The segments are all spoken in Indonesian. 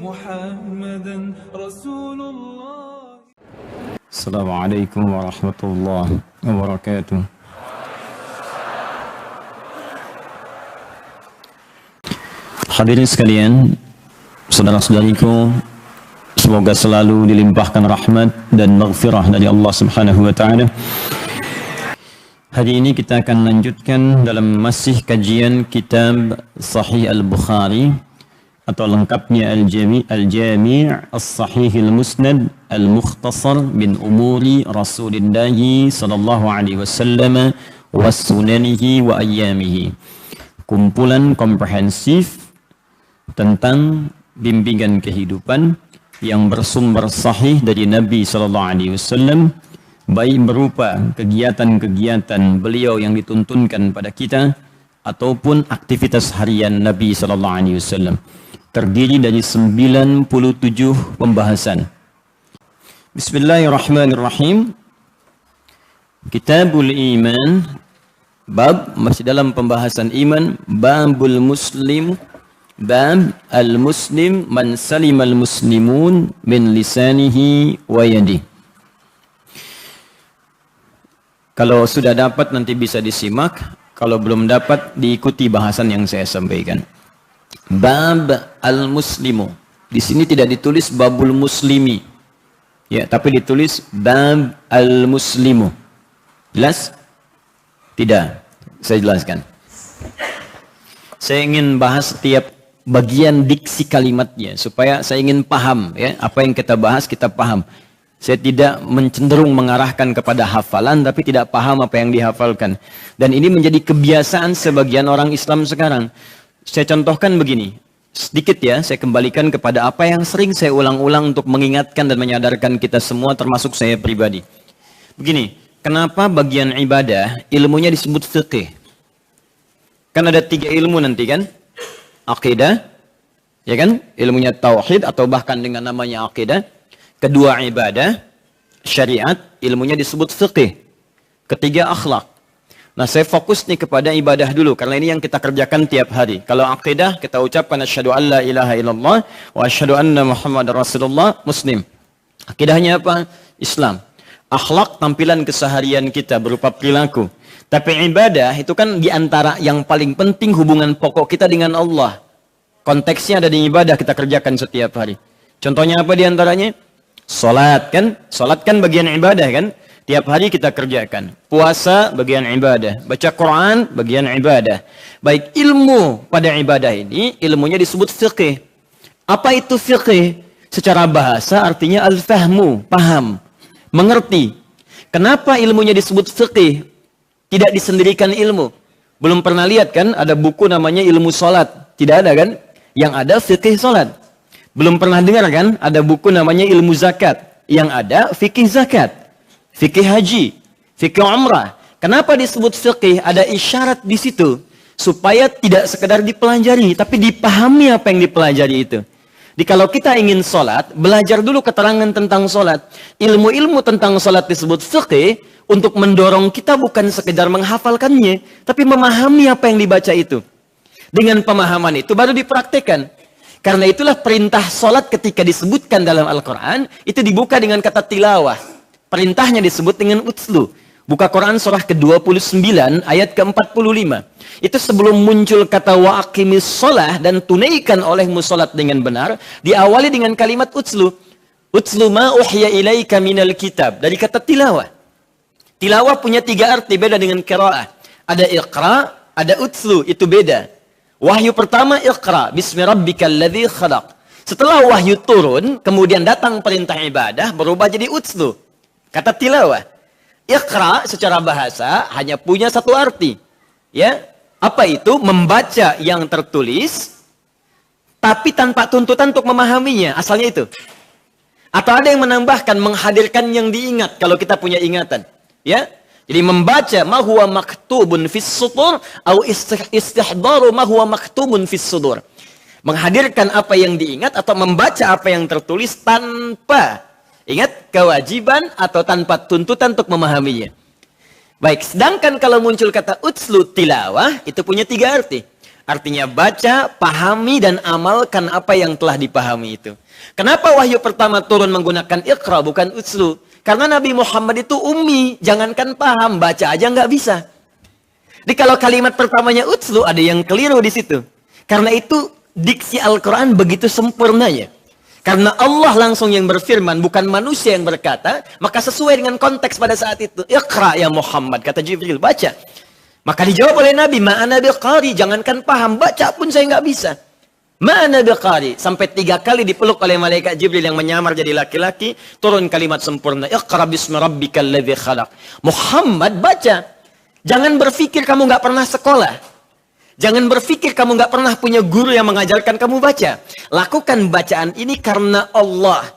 محمدا رسول الله. السلام عليكم ورحمة الله وبركاته. Hadirin sekalian, saudara-saudariku, semoga selalu dilimpahkan rahmat dan maghfirah dari Allah Subhanahu wa taala. Hari ini kita akan lanjutkan dalam masih kajian kitab Sahih Al-Bukhari atau lengkapnya Al-Jami' As-Sahih Al-Musnad Al-Mukhtasar min umuri Rasulillah sallallahu alaihi wasallam wa sunanihi wa ayyamihi. Kumpulan komprehensif tentang bimbingan kehidupan yang bersumber sahih dari Nabi sallallahu alaihi wasallam, baik berupa kegiatan-kegiatan beliau yang dituntunkan pada kita ataupun aktivitas harian Nabi sallallahu alaihi wasallam. Terdiri dari 97 pembahasan. Bismillahirrahmanirrahim. Kitabul Iman, bab masih dalam pembahasan iman, babul muslim, bab al-muslim man salimal muslimun min lisanihi wa yadihi. Kalau sudah dapat nanti bisa disimak, kalau belum dapat diikuti bahasan yang saya sampaikan. Bab al-muslimu. Di sini tidak ditulis babul muslimi. Ya, tapi ditulis bab al-muslimu. Jelas? Tidak. Saya jelaskan. Saya ingin bahas setiap bagian diksi kalimatnya supaya saya ingin paham, ya, apa yang kita bahas kita paham. Saya tidak mencenderung mengarahkan kepada hafalan tapi tidak paham apa yang dihafalkan. Dan ini menjadi kebiasaan sebagian orang Islam sekarang. Saya contohkan begini, sedikit ya, saya kembalikan kepada apa yang sering saya ulang-ulang untuk mengingatkan dan menyadarkan kita semua termasuk saya pribadi. Begini, kenapa bagian ibadah ilmunya disebut fiqih? Kan ada 3 ilmu nanti kan? Akidah, ya kan? Ilmunya tauhid atau bahkan dengan namanya akidah. Kedua ibadah, syariat, ilmunya disebut fiqih. Ketiga akhlak. Nah, saya fokus nih kepada ibadah dulu karena ini yang kita kerjakan tiap hari. Kalau akidah kita ucapkan asyhadu an la ilaha illallah wa asyhadu anna muhammadar rasulullah, muslim. Akidahnya apa? Islam. Akhlak tampilan keseharian kita berupa perilaku. Tapi ibadah itu kan diantara yang paling penting hubungan pokok kita dengan Allah. Konteksnya ada di ibadah kita kerjakan setiap hari. Contohnya apa diantaranya? Salat kan? Salat kan bagian ibadah kan? Tiap hari kita kerjakan. Puasa bagian ibadah. Baca Quran bagian ibadah. Baik ilmu pada ibadah ini, ilmunya disebut fiqih. Apa itu fiqih? Secara bahasa artinya al-fahmu, paham, mengerti. Kenapa ilmunya disebut fiqih? Tidak disendirikan ilmu. Belum pernah lihat kan ada buku namanya ilmu salat? Tidak ada kan? Yang ada fiqih salat. Belum pernah dengar kan ada buku namanya ilmu zakat? Yang ada fikih zakat. Fikih haji, fikih umrah. Kenapa disebut fikih? Ada isyarat di situ supaya tidak sekedar dipelajari, tapi dipahami apa yang dipelajari itu. Jadi kalau kita ingin sholat, belajar dulu keterangan tentang sholat. Ilmu-ilmu tentang sholat disebut fikih untuk mendorong kita bukan sekedar menghafalkannya, tapi memahami apa yang dibaca itu. Dengan pemahaman itu baru dipraktekkan. Karena itulah perintah sholat ketika disebutkan dalam Al-Quran, itu dibuka dengan kata tilawah. Perintahnya disebut dengan utslu. Buka Quran surah ke-29 ayat ke-45. Itu sebelum muncul kata wa aqimis shalah dan tunaikan olehmu salat dengan benar, diawali dengan kalimat utslu. Utslu ma uhya ilaika minal kitab. Dari kata tilawah. Tilawah punya 3 arti beda dengan qiraah. Ada iqra, ada utslu, itu beda. Wahyu pertama iqra, bismi rabbikal ladzi khalaq. Setelah wahyu turun, kemudian datang perintah ibadah berubah jadi utslu. Kata tilawah. Iqra secara bahasa hanya punya 1 arti. Ya, apa itu? Membaca yang tertulis tapi tanpa tuntutan untuk memahaminya. Asalnya itu. Atau ada yang menambahkan menghadirkan yang diingat kalau kita punya ingatan. Ya. Jadi membaca ma huwa maktubun fis sudur atau istihdaru ma huwa maktubun fis sudur. Menghadirkan apa yang diingat atau membaca apa yang tertulis tanpa ingat kewajiban atau tanpa tuntutan untuk memahaminya. Baik, sedangkan kalau muncul kata utslu tilawah, itu punya 3 arti. Artinya baca, pahami, dan amalkan apa yang telah dipahami itu. Kenapa wahyu pertama turun menggunakan Iqra bukan Utlu? Karena Nabi Muhammad itu ummi, jangankan paham, baca aja nggak bisa. Jadi kalau kalimat pertamanya Utlu, ada yang keliru di situ. Karena itu diksi Al-Quran begitu sempurnanya. Karena Allah langsung yang berfirman, bukan manusia yang berkata, maka sesuai dengan konteks pada saat itu. Iqra ya Muhammad, kata Jibril, baca. Maka dijawab oleh Nabi, ma'ana biqari, jangankan paham, baca pun saya nggak bisa. Ma'ana biqari, sampai 3 kali dipeluk oleh malaikat Jibril yang menyamar jadi laki-laki, turun kalimat sempurna. Iqra bismi rabbikal ladzi khalaq. Muhammad, baca. Jangan berpikir kamu nggak pernah sekolah. Jangan berpikir kamu nggak pernah punya guru yang mengajarkan kamu baca. Lakukan bacaan ini karena Allah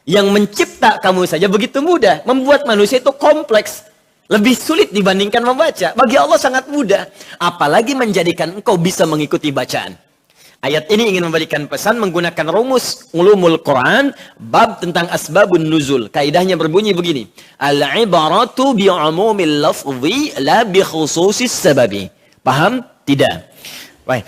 yang mencipta kamu saja begitu mudah. Membuat manusia itu kompleks. Lebih sulit dibandingkan membaca. Bagi Allah sangat mudah. Apalagi menjadikan engkau bisa mengikuti bacaan. Ayat ini ingin memberikan pesan menggunakan rumus ulumul Quran. Bab tentang asbabun nuzul. Kaidahnya berbunyi begini. Al-ibaratu bi'umumil lafzi la bi khususis sababi. Paham? Tidak. Baik.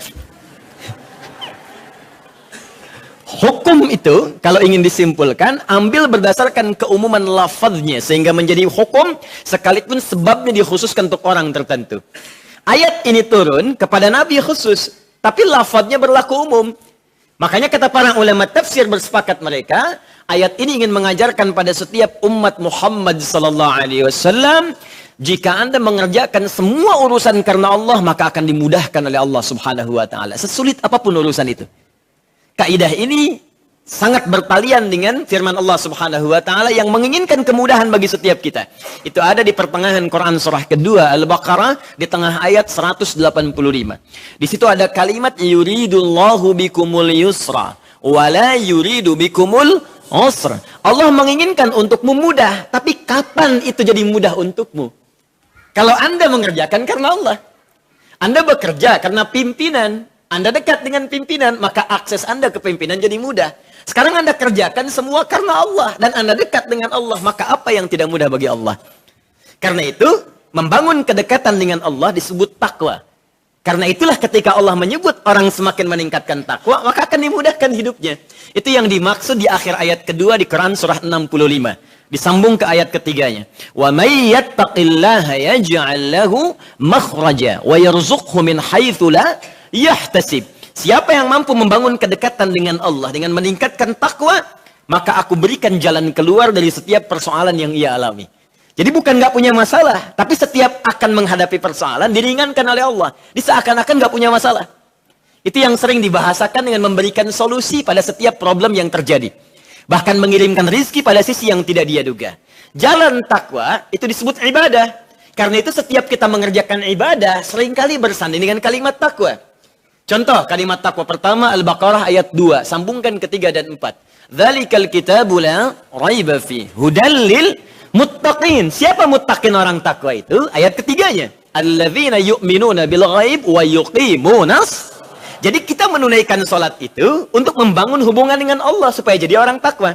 Hukum itu, kalau ingin disimpulkan, ambil berdasarkan keumuman lafadznya, sehingga menjadi hukum, sekalipun sebabnya dikhususkan untuk orang tertentu. Ayat ini turun kepada Nabi khusus, tapi lafadznya berlaku umum. Makanya kata para ulama tafsir bersepakat mereka, ayat ini ingin mengajarkan pada setiap umat Muhammad SAW, jika Anda mengerjakan semua urusan karena Allah, maka akan dimudahkan oleh Allah Subhanahu wa Ta'ala. Sesulit apapun urusan itu. Kaidah ini sangat bertalian dengan firman Allah Subhanahu wa Ta'ala yang menginginkan kemudahan bagi setiap kita. Itu ada di pertengahan Quran surah kedua Al-Baqarah di tengah ayat 185. Di situ ada kalimat yuridullahu bikumul yusra wa la yuridu bikumul usra. Allah menginginkan untukmu mudah, tapi kapan itu jadi mudah untukmu? Kalau Anda mengerjakan karena Allah, Anda bekerja karena pimpinan, Anda dekat dengan pimpinan, maka akses Anda ke pimpinan jadi mudah. Sekarang Anda kerjakan semua karena Allah, dan Anda dekat dengan Allah, maka apa yang tidak mudah bagi Allah? Karena itu, membangun kedekatan dengan Allah disebut takwa. Karena itulah ketika Allah menyebut orang semakin meningkatkan takwa, maka akan dimudahkan hidupnya. Itu yang dimaksud di akhir ayat kedua di Quran surah 65. Disambung ke ayat ketiganya. Wa may yattaqillaha yaj'al lahu makhraja wa yarzuqhu min haitsu la yahtasib. Siapa yang mampu membangun kedekatan dengan Allah dengan meningkatkan takwa, maka aku berikan jalan keluar dari setiap persoalan yang ia alami. Jadi bukan nggak punya masalah, tapi setiap akan menghadapi persoalan diringankan oleh Allah. Diseakan-akan nggak punya masalah. Itu yang sering dibahasakan dengan memberikan solusi pada setiap problem yang terjadi. Bahkan mengirimkan rizki pada sisi yang tidak dia duga. Jalan takwa itu disebut ibadah. Karena itu setiap kita mengerjakan ibadah, seringkali bersanding dengan kalimat takwa. Contoh kalimat takwa pertama Al-Baqarah ayat 2. Sambungkan ke 3 dan 4. Dzalikal kitabu la raiba fi hudal lil muttaqin. Siapa muttaqin orang takwa itu? Ayat ketiganya. Alladzina yu'minuna bil ghaib wa yuqimunas. Jadi kita menunaikan sholat itu untuk membangun hubungan dengan Allah supaya jadi orang takwa.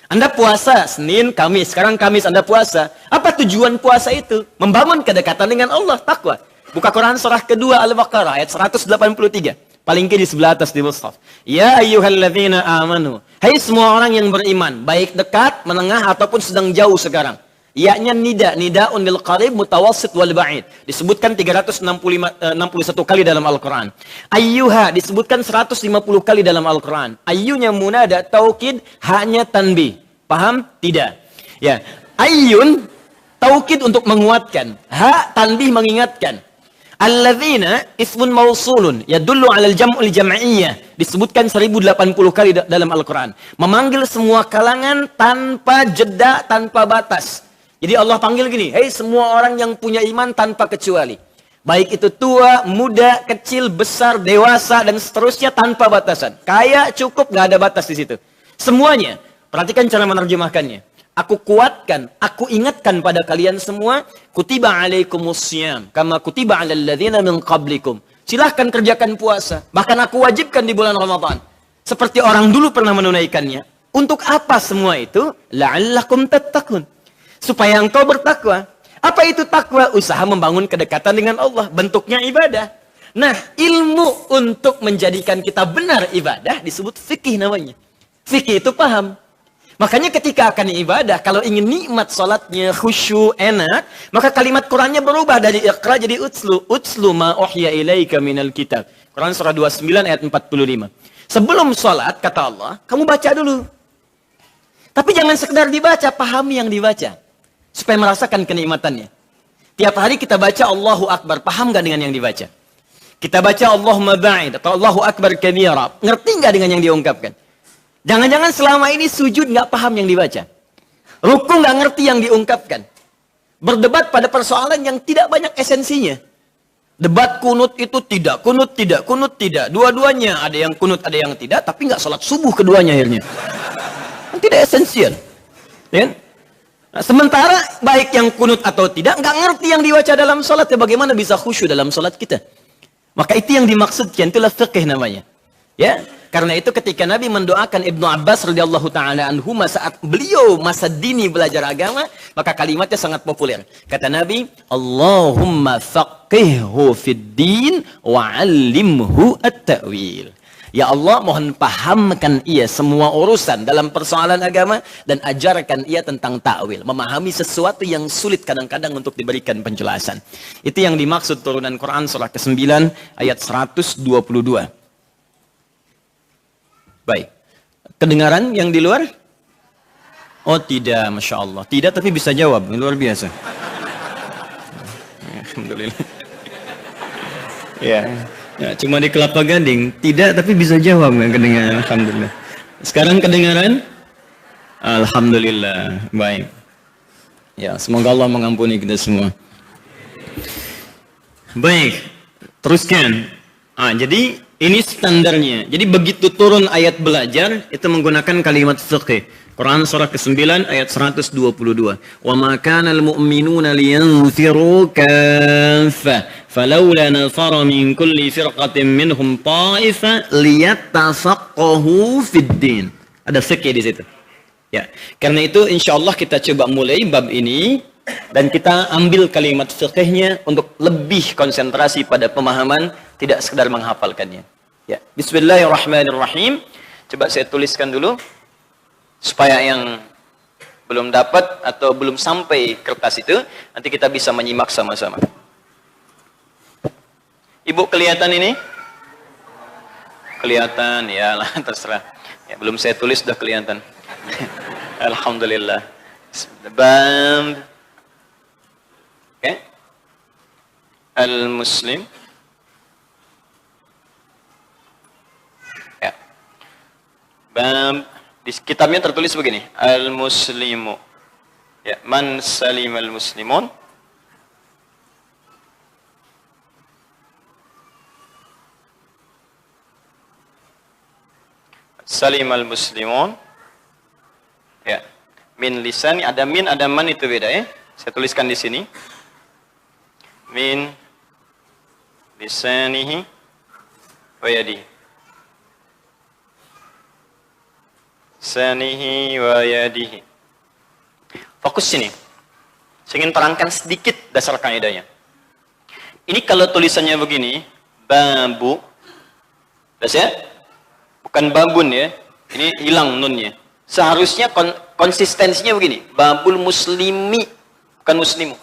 Anda puasa Senin, Kamis. Sekarang Kamis Anda puasa. Apa tujuan puasa itu? Membangun kedekatan dengan Allah, takwa. Buka Quran surah kedua Al-Baqarah ayat 183. Paling kiri sebelah atas di mushaf. Ya ayyuhalladzina amanu. Hai semua orang yang beriman, baik dekat, menengah ataupun sedang jauh sekarang. Ya-nya nida, nidaun lil qarib mutawassit wal ba'id. Disebutkan 361 kali dalam Al-Quran. Ayyuha disebutkan 150 kali dalam Al-Quran. Ayyunya munada taukid, hanya tanbih. Paham? Tidak. Ya. Ayyun taukid untuk menguatkan. Ha tanbih mengingatkan. Alladzina ismun mausulun yadullu 'alal jam'ul jam'iyyah. Disebutkan 1080 kali dalam Al-Quran. Memanggil semua kalangan tanpa jeda, tanpa batas. Jadi Allah panggil gini, hei semua orang yang punya iman tanpa kecuali. Baik itu tua, muda, kecil, besar, dewasa, dan seterusnya tanpa batasan. Kaya, cukup, gak ada batas di situ. Semuanya. Perhatikan cara menerjemahkannya. Aku kuatkan, aku ingatkan pada kalian semua, kutiba alaikumussyam, kama kutiba alal ladzina min qablikum. Silahkan kerjakan puasa. Bahkan aku wajibkan di bulan Ramadan. Seperti orang dulu pernah menunaikannya. Untuk apa semua itu? La'allakum tattaqun. Supaya engkau bertakwa. Apa itu takwa? Usaha membangun kedekatan dengan Allah. Bentuknya ibadah. Nah, ilmu untuk menjadikan kita benar ibadah disebut fikih namanya. Fikih itu paham. Makanya ketika akan ibadah, kalau ingin nikmat salatnya, khusyuk, enak, maka kalimat Qur'annya berubah dari iqra jadi utslu. Utslu ma uhya ilaika minal kitab. Quran surah 29 ayat 45. Sebelum salat, kata Allah, kamu baca dulu. Tapi jangan sekedar dibaca, pahami yang dibaca. Supaya merasakan kenikmatannya. Tiap hari kita baca Allahu Akbar, paham gak dengan yang dibaca? Kita baca Allahumma ba'id atau Allahu Akbar kabira, ngerti gak dengan yang diungkapkan? Jangan-jangan selama ini sujud nggak paham yang dibaca. Ruku nggak ngerti yang diungkapkan. Berdebat pada persoalan yang tidak banyak esensinya. Debat kunut itu tidak, kunut tidak, kunut tidak. Dua-duanya ada yang kunut, ada yang tidak, tapi nggak sholat subuh keduanya akhirnya. Tidak esensial. Ya? Nah, sementara baik yang kunut atau tidak, nggak ngerti yang dibaca dalam sholat. Ya bagaimana bisa khusyuk dalam sholat kita? Maka itu yang dimaksudkan, itulah fiqh namanya. Ya, karena itu ketika Nabi mendoakan Ibnu Abbas radhiyallahu taala anhu saat beliau masa dini belajar agama, maka kalimatnya sangat populer. Kata Nabi, Allahumma faqihhu fid din wa 'allimhu at-ta'wil. Ya Allah, mohon pahamkan ia semua urusan dalam persoalan agama dan ajarkan ia tentang ta'wil, memahami sesuatu yang sulit kadang-kadang untuk diberikan penjelasan. Itu yang dimaksud turunan Quran surah ke-9 ayat 122. Baik. Kedengaran yang di luar? Oh tidak, Masya Allah. Tidak tapi bisa jawab, luar biasa. Alhamdulillah. Ya. Ya, cuma di Kelapa Gading. Tidak tapi bisa jawab, nggak kedengaran. Alhamdulillah. Sekarang kedengaran? Alhamdulillah. Baik. Ya, semoga Allah mengampuni kita semua. Baik. Teruskan. Jadi ini standarnya. Jadi begitu turun ayat belajar, itu menggunakan kalimat fiqh. Quran surah ke-9 ayat 122. Wa ma kana al-mu'minuna liyanfiru kaffa falawla nafara min kulli firqatin minhum ta'ifa liyatafaqahu fid din. Ada fiqh di situ. Ya. Karena itu insyaallah kita coba mulai bab ini dan kita ambil kalimat fiqhnya untuk lebih konsentrasi pada pemahaman, tidak sekedar menghafalkannya. Ya, bismillahirrahmanirrahim. Coba saya tuliskan dulu supaya yang belum dapat atau belum sampai kertas itu nanti kita bisa menyimak sama-sama. Ibu kelihatan ini? Kelihatan, ya lah terserah. Ya, belum saya tulis sudah kelihatan. Alhamdulillah. Bab al-muslim. Ya. Bab di kitabnya tertulis begini, al-muslimu. Ya, man salim al-muslimun. Salim al-muslimun. Ya. Min lisani, ada min, ada man, itu beda ya. Saya tuliskan di sini. Min lisanihi wa yadihi. Lisanihi wa yadihi. Fokus sini. Saya ingin terangkan sedikit dasar kaidahnya. Ini kalau tulisannya begini, babu. Ya? Bukan babun ya. Ini hilang nunnya. Seharusnya konsistensinya begini. Babul muslimi, bukan muslimu.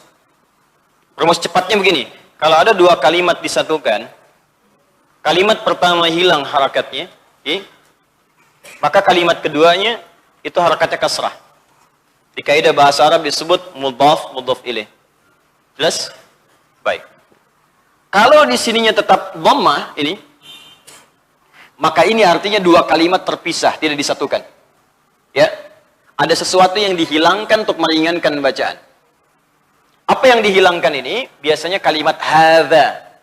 Rumus cepatnya begini. Kalau ada dua kalimat disatukan, kalimat pertama hilang harakatnya, maka kalimat keduanya itu harakatnya kasrah. Di kaidah bahasa Arab disebut mudhaf, mudhaf ilaih. Jelas? Baik. Kalau di sininya tetap dhammah ini, maka ini artinya dua kalimat terpisah, tidak disatukan. Ya. Ada sesuatu yang dihilangkan untuk meringankan bacaan. Apa yang dihilangkan ini? Biasanya kalimat hadza.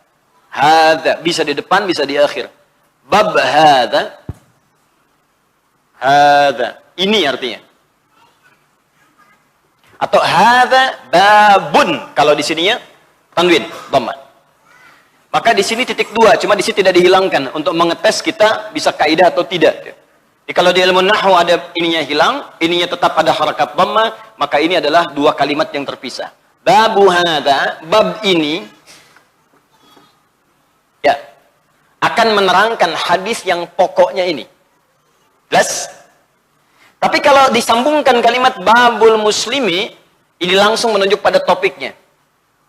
Hadza bisa di depan, bisa di akhir. Bab hadza. Hadza. Ini artinya. Atau hadza babun. Kalau di sininya tanwin, dhamma. Maka di sini titik dua, cuma di sini tidak dihilangkan untuk mengetes kita bisa kaidah atau tidak. Jadi kalau di ilmu nahwu ada ininya hilang, ininya tetap ada harakat dhamma, maka ini adalah dua kalimat yang terpisah. Babu hadza, bab ini Ya, akan menerangkan hadis yang pokoknya ini. Jelas? Tapi kalau disambungkan kalimat babul muslimi, ini langsung menunjuk pada topiknya.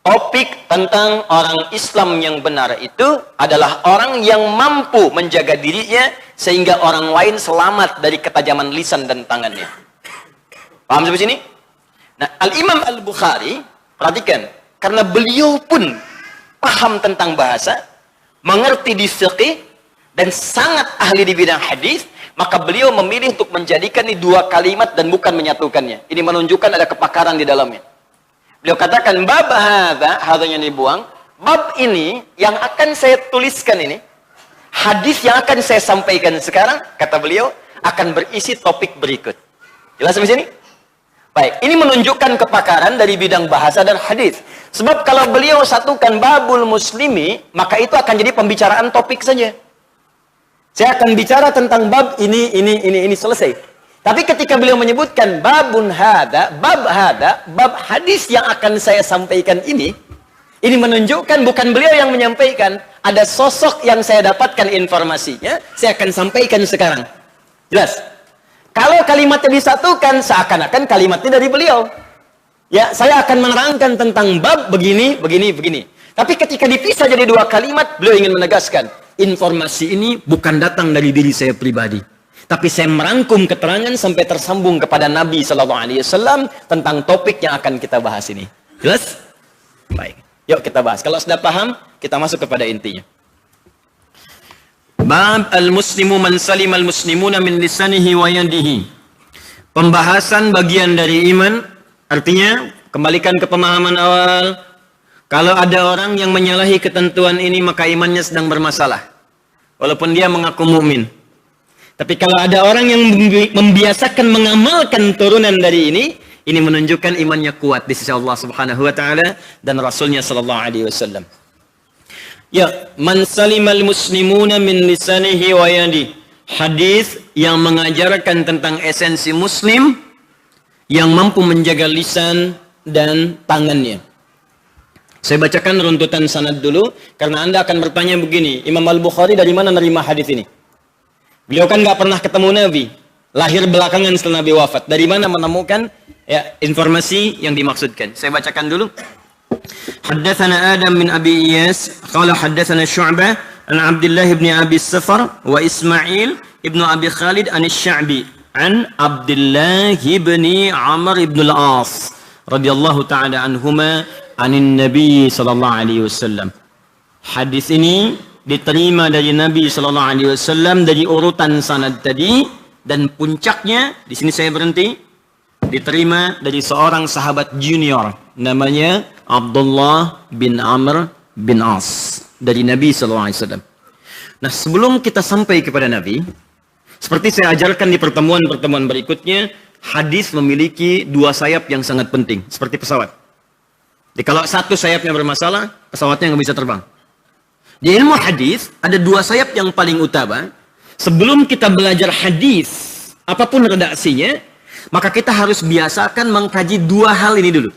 Topik tentang orang Islam yang benar itu adalah orang yang mampu menjaga dirinya sehingga orang lain selamat dari ketajaman lisan dan tangannya. Paham sampai sini? Nah, Al-Imam Al-Bukhari, perhatikan, karena beliau pun paham tentang bahasa, mengerti di fiqih, dan sangat ahli di bidang hadis, maka beliau memilih untuk menjadikan ini dua kalimat dan bukan menyatukannya. Ini menunjukkan ada kepakaran di dalamnya. Beliau katakan, bab hadanya dibuang, bab ini yang akan saya tuliskan ini, hadis yang akan saya sampaikan sekarang, kata beliau, akan berisi topik berikut. Jelas sampai sini? Baik, ini menunjukkan kepakaran dari bidang bahasa dan hadis. Sebab kalau beliau satukan babul muslimi, maka itu akan jadi pembicaraan topik saja. Saya akan bicara tentang bab ini selesai. Tapi ketika beliau menyebutkan babun hada, bab hadis yang akan saya sampaikan ini menunjukkan bukan beliau yang menyampaikan, ada sosok yang saya dapatkan informasinya, saya akan sampaikan sekarang. Jelas? Kalau kalimatnya disatukan, seakan-akan kalimatnya dari beliau. Ya, saya akan menerangkan tentang bab begini. Tapi ketika dipisah jadi dua kalimat, beliau ingin menegaskan, informasi ini bukan datang dari diri saya pribadi. Tapi saya merangkum keterangan sampai tersambung kepada Nabi SAW tentang topik yang akan kita bahas ini. Jelas? Baik. Yuk kita bahas. Kalau sudah paham, kita masuk kepada intinya. Bab al-muslimu man salim al-muslimuna min lisanihi wa yadihi. Pembahasan bagian dari iman, artinya kembalikan ke pemahaman awal. Kalau ada orang yang menyalahi ketentuan ini, maka imannya sedang bermasalah. Walaupun dia mengaku mukmin. Tapi kalau ada orang yang membiasakan mengamalkan turunan dari ini menunjukkan imannya kuat di sisi Allah Subhanahu wa taala dan Rasulnya sallallahu alaihi wasallam. Ya, man salimal muslimuna min lisanihi wa yadi. Hadis yang mengajarkan tentang esensi muslim yang mampu menjaga lisan dan tangannya. Saya bacakan runtutan sanad dulu karena Anda akan bertanya begini, Imam Al-Bukhari dari mana nerima hadis ini? Beliau kan nggak pernah ketemu Nabi, lahir belakangan setelah Nabi wafat. Dari mana menemukan informasi yang dimaksudkan? Saya bacakan dulu. Haddatsana Adam bin Abi Iyas, qala haddatsana Syu'bah an Abdullah bin Abi Safar wa Ismail ibnu Abi Khalid an Sya'bi an Abdullah bin Amr ibn al-As radhiyallahu ta'ala anhuma anin Nabi sallallahu alaihi wasallam. Hadis ini diterima dari Nabi sallallahu alaihi wasallam dari urutan sanad tadi dan puncaknya di sini saya berhenti diterima dari seorang sahabat junior namanya Abdullah bin Amr bin As dari Nabi sallallahu alaihi wasallam. Nah, sebelum kita sampai kepada Nabi, seperti saya ajarkan di pertemuan-pertemuan berikutnya, hadis memiliki dua sayap yang sangat penting seperti pesawat. Jadi kalau satu sayapnya bermasalah, pesawatnya nggak bisa terbang. Di ilmu hadis ada dua sayap yang paling utama. Sebelum kita belajar hadis, apapun redaksinya, maka kita harus biasakan mengkaji dua hal ini dulu.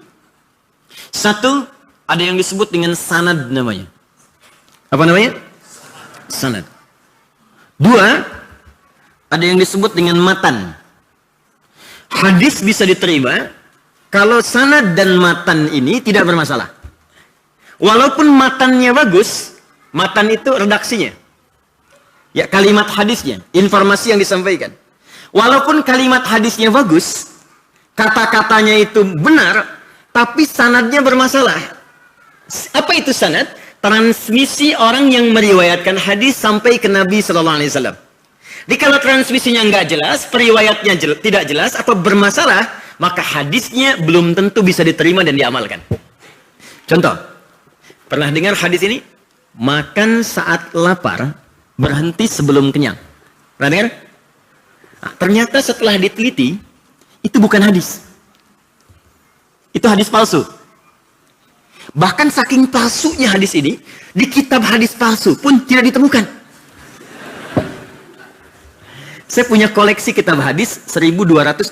Satu, ada yang disebut dengan sanad namanya. Apa namanya? Sanad. Dua, ada yang disebut dengan matan. Hadis bisa diterima kalau sanad dan matan ini tidak bermasalah. Walaupun matannya bagus, matan itu redaksinya. Ya, kalimat hadisnya, informasi yang disampaikan. Walaupun kalimat hadisnya bagus, kata-katanya itu benar, tapi sanadnya bermasalah. Apa itu sanad? Transmisi orang yang meriwayatkan hadis sampai ke Nabi sallallahu alaihi wasallam. Jadi kalau transmisinya nggak jelas, periwayatnya tidak jelas atau bermasalah, maka hadisnya belum tentu bisa diterima dan diamalkan. Contoh, pernah dengar hadis ini? Makan saat lapar, berhenti sebelum kenyang. Pernah dengar? Nah, ternyata setelah diteliti, itu bukan hadis. Itu hadis palsu. Bahkan saking palsunya hadis ini, di kitab hadis palsu pun tidak ditemukan. Saya punya koleksi kitab hadis 1235.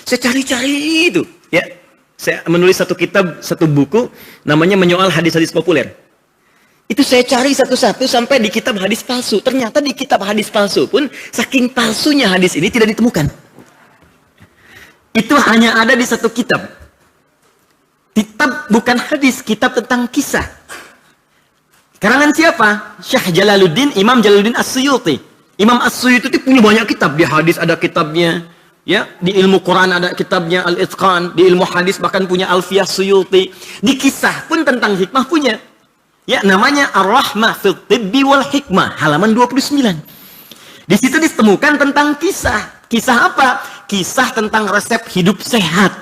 Saya cari-cari itu. Ya, saya menulis satu kitab, satu buku, namanya menyoal hadis-hadis populer. Itu saya cari satu-satu sampai di kitab hadis palsu. Ternyata di kitab hadis palsu pun saking palsunya hadis ini tidak ditemukan. Itu hanya ada di satu kitab. Kitab bukan hadis, kitab tentang kisah. Karangan siapa? Syekh Jalaluddin, Imam Jalaluddin As-Suyuti. Imam As-Suyuti itu punya banyak kitab. Di hadis ada kitabnya. Ya, di ilmu Quran ada kitabnya Al-Itqan. Di ilmu hadis bahkan punya Alfiyah Suyuti. Di kisah pun tentang hikmah punya. Ya, namanya Ar-Rahmah fil Tibbi wal Hikmah, halaman 29. Di situ ditemukan tentang kisah. Kisah apa? Kisah tentang resep hidup sehat.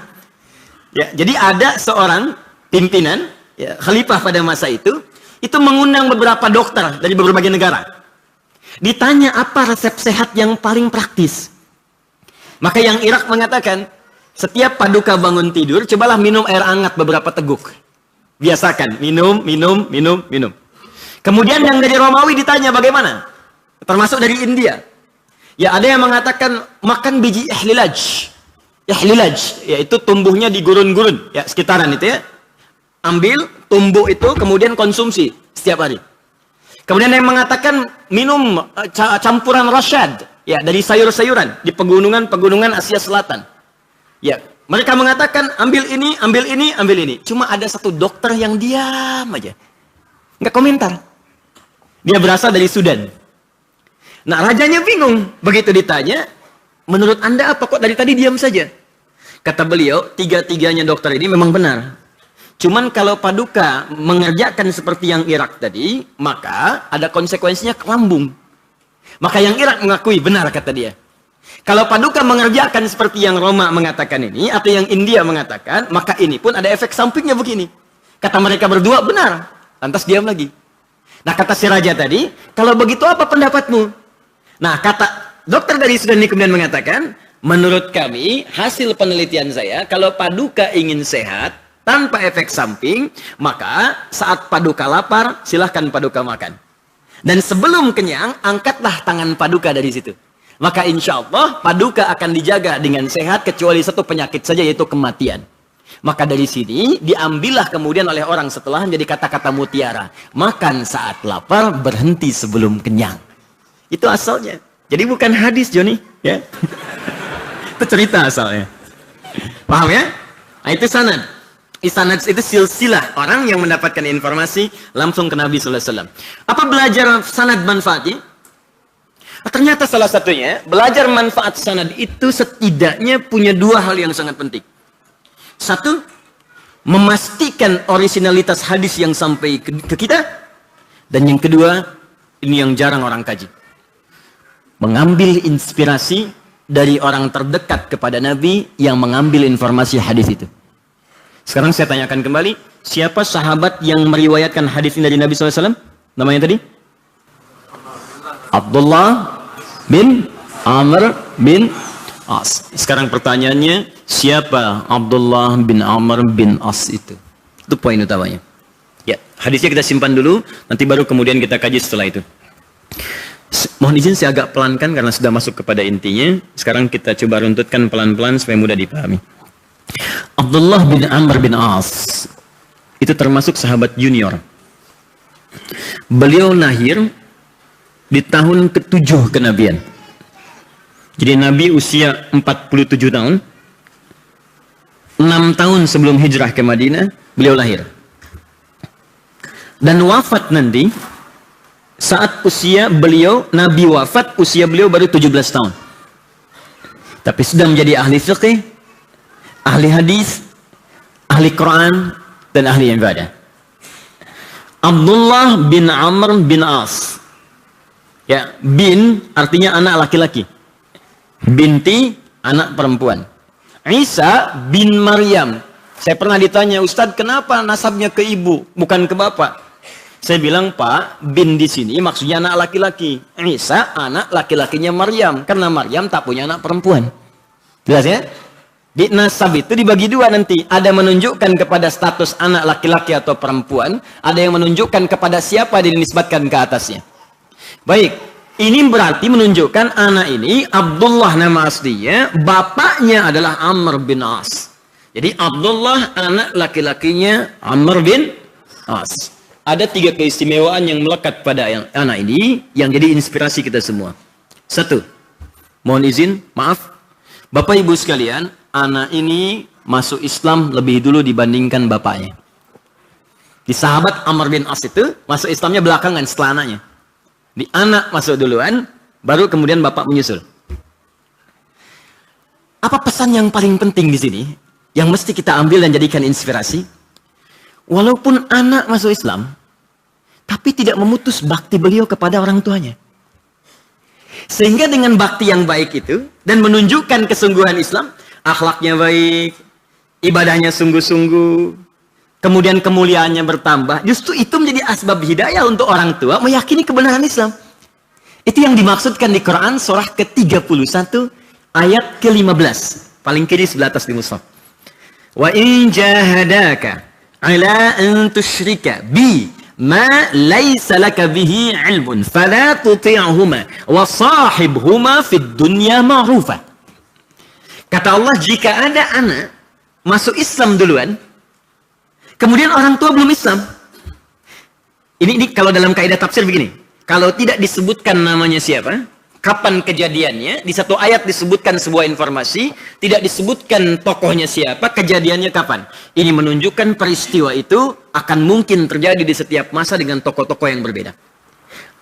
Ya, jadi ada seorang pimpinan, ya, khalifah pada masa itu mengundang beberapa dokter dari berbagai negara. Ditanya apa resep sehat yang paling praktis. Maka yang Irak mengatakan, setiap paduka bangun tidur, cobalah minum air hangat beberapa teguk. Biasakan, minum. Kemudian yang dari Romawi ditanya bagaimana? Termasuk dari India. Ya, ada yang mengatakan makan biji ihlilaj. Ihlilaj, yaitu tumbuhnya di gurun-gurun, ya, sekitaran itu ya. Ambil, tumbuh itu, kemudian konsumsi setiap hari. Kemudian yang mengatakan minum campuran rasyad, ya, dari sayur-sayuran di pegunungan Asia Selatan. Ya, mereka mengatakan ambil ini. Cuma ada satu dokter yang diam aja. Nggak komentar. Dia berasal dari Sudan. Nah, rajanya bingung. Begitu ditanya, menurut Anda apa kok dari tadi diam saja? Kata beliau, tiga-tiganya dokter ini memang benar. Cuman kalau paduka mengerjakan seperti yang Irak tadi, maka ada konsekuensinya ke lambung. Maka yang Irak mengakui benar, kata dia. Kalau paduka mengerjakan seperti yang Roma mengatakan ini, atau yang India mengatakan, maka ini pun ada efek sampingnya begini. Kata mereka berdua, benar. Lantas diam lagi. Nah, kata si raja tadi, kalau begitu apa pendapatmu? Nah, kata dokter dari Sudan ini kemudian mengatakan, menurut kami, hasil penelitian saya, kalau paduka ingin sehat, tanpa efek samping, maka saat paduka lapar, silahkan paduka makan. Dan sebelum kenyang, angkatlah tangan paduka dari situ. Maka insya Allah paduka akan dijaga dengan sehat kecuali satu penyakit saja, yaitu kematian. Maka dari sini diambillah kemudian oleh orang setelah menjadi kata-kata mutiara. Makan saat lapar, berhenti sebelum kenyang. Itu asalnya. Jadi bukan hadis, Joni. Ya. Itu cerita asalnya. Paham ya? Nah, itu sanad. Sanad itu silsilah orang yang mendapatkan informasi langsung ke Nabi sallallahu alaihi wasallam. Apa belajar sanad manfaatnya? Ternyata salah satunya, belajar manfaat sanad itu setidaknya punya dua hal yang sangat penting. Satu, memastikan originalitas hadis yang sampai ke kita. Dan yang kedua, ini yang jarang orang kaji. Mengambil inspirasi dari orang terdekat kepada Nabi yang mengambil informasi hadis itu. Sekarang saya tanyakan kembali, siapa sahabat yang meriwayatkan hadis ini dari Nabi SAW? Namanya tadi? Abdullah bin Amr bin As. Sekarang pertanyaannya, siapa Abdullah bin Amr bin As itu? Itu poin utamanya. Ya, hadisnya kita simpan dulu, nanti baru kemudian kita kaji setelah itu. Mohon izin saya agak pelankan karena sudah masuk kepada intinya. Sekarang kita coba runtutkan pelan-pelan supaya mudah dipahami. Abdullah bin Amr bin As itu termasuk sahabat junior. Beliau lahir di tahun ke-7 kenabian. Jadi Nabi usia 47 tahun. 6 tahun sebelum hijrah ke Madinah, beliau lahir. Dan wafat nanti, saat usia beliau, Nabi wafat, usia beliau baru 17 tahun. Tapi sudah menjadi ahli fiqih, ahli hadis, ahli Quran, dan ahli ibadah. Abdullah bin Amr bin As. Ya, bin artinya anak laki-laki. Binti anak perempuan. Isa bin Maryam. Saya pernah ditanya, Ustadz, kenapa nasabnya ke ibu, bukan ke bapak? Saya bilang, Pak, bin di sini maksudnya anak laki-laki. Isa anak laki-lakinya Maryam, karena Maryam tak punya anak perempuan. Jelas ya? Di nasab itu dibagi dua nanti. Ada menunjukkan kepada status anak laki-laki atau perempuan, ada yang menunjukkan kepada siapa dinisbatkan ke atasnya. Baik, ini berarti menunjukkan anak ini Abdullah nama aslinya, bapaknya adalah Amr bin As. Jadi Abdullah anak laki-lakinya Amr bin As. ada 3 keistimewaan yang melekat pada anak ini yang jadi inspirasi kita semua. 1, mohon izin, maaf, Bapak Ibu sekalian, anak ini masuk Islam lebih dulu dibandingkan bapaknya. Di sahabat Amr bin As itu masuk Islamnya belakangan setelah anaknya. Di anak masuk duluan, baru kemudian bapak menyusul. Apa pesan yang paling penting di sini yang mesti kita ambil dan jadikan inspirasi? Walaupun anak masuk Islam, tapi tidak memutus bakti beliau kepada orang tuanya. Sehingga dengan bakti yang baik itu dan menunjukkan kesungguhan Islam, akhlaknya baik, ibadahnya sungguh-sungguh, kemudian kemuliaannya bertambah. Justru itu menjadi asbab hidayah untuk orang tua meyakini kebenaran Islam. Itu yang dimaksudkan di Quran surah ke-31 ayat ke-15. Paling kiri sebelah atas di mushaf. Wa in jahadaka ala an tusyrika bi ma laysa laka bihi ilmun fala tuti'huma wa sahibhuma fid dunya ma'rufa. Kata Allah, jika ada anak masuk Islam duluan, kemudian orang tua belum Islam. Ini kalau dalam kaidah tafsir begini. Kalau tidak disebutkan namanya siapa, kapan kejadiannya, di satu ayat disebutkan sebuah informasi, tidak disebutkan tokohnya siapa, kejadiannya kapan. Ini menunjukkan peristiwa itu akan mungkin terjadi di setiap masa dengan tokoh-tokoh yang berbeda.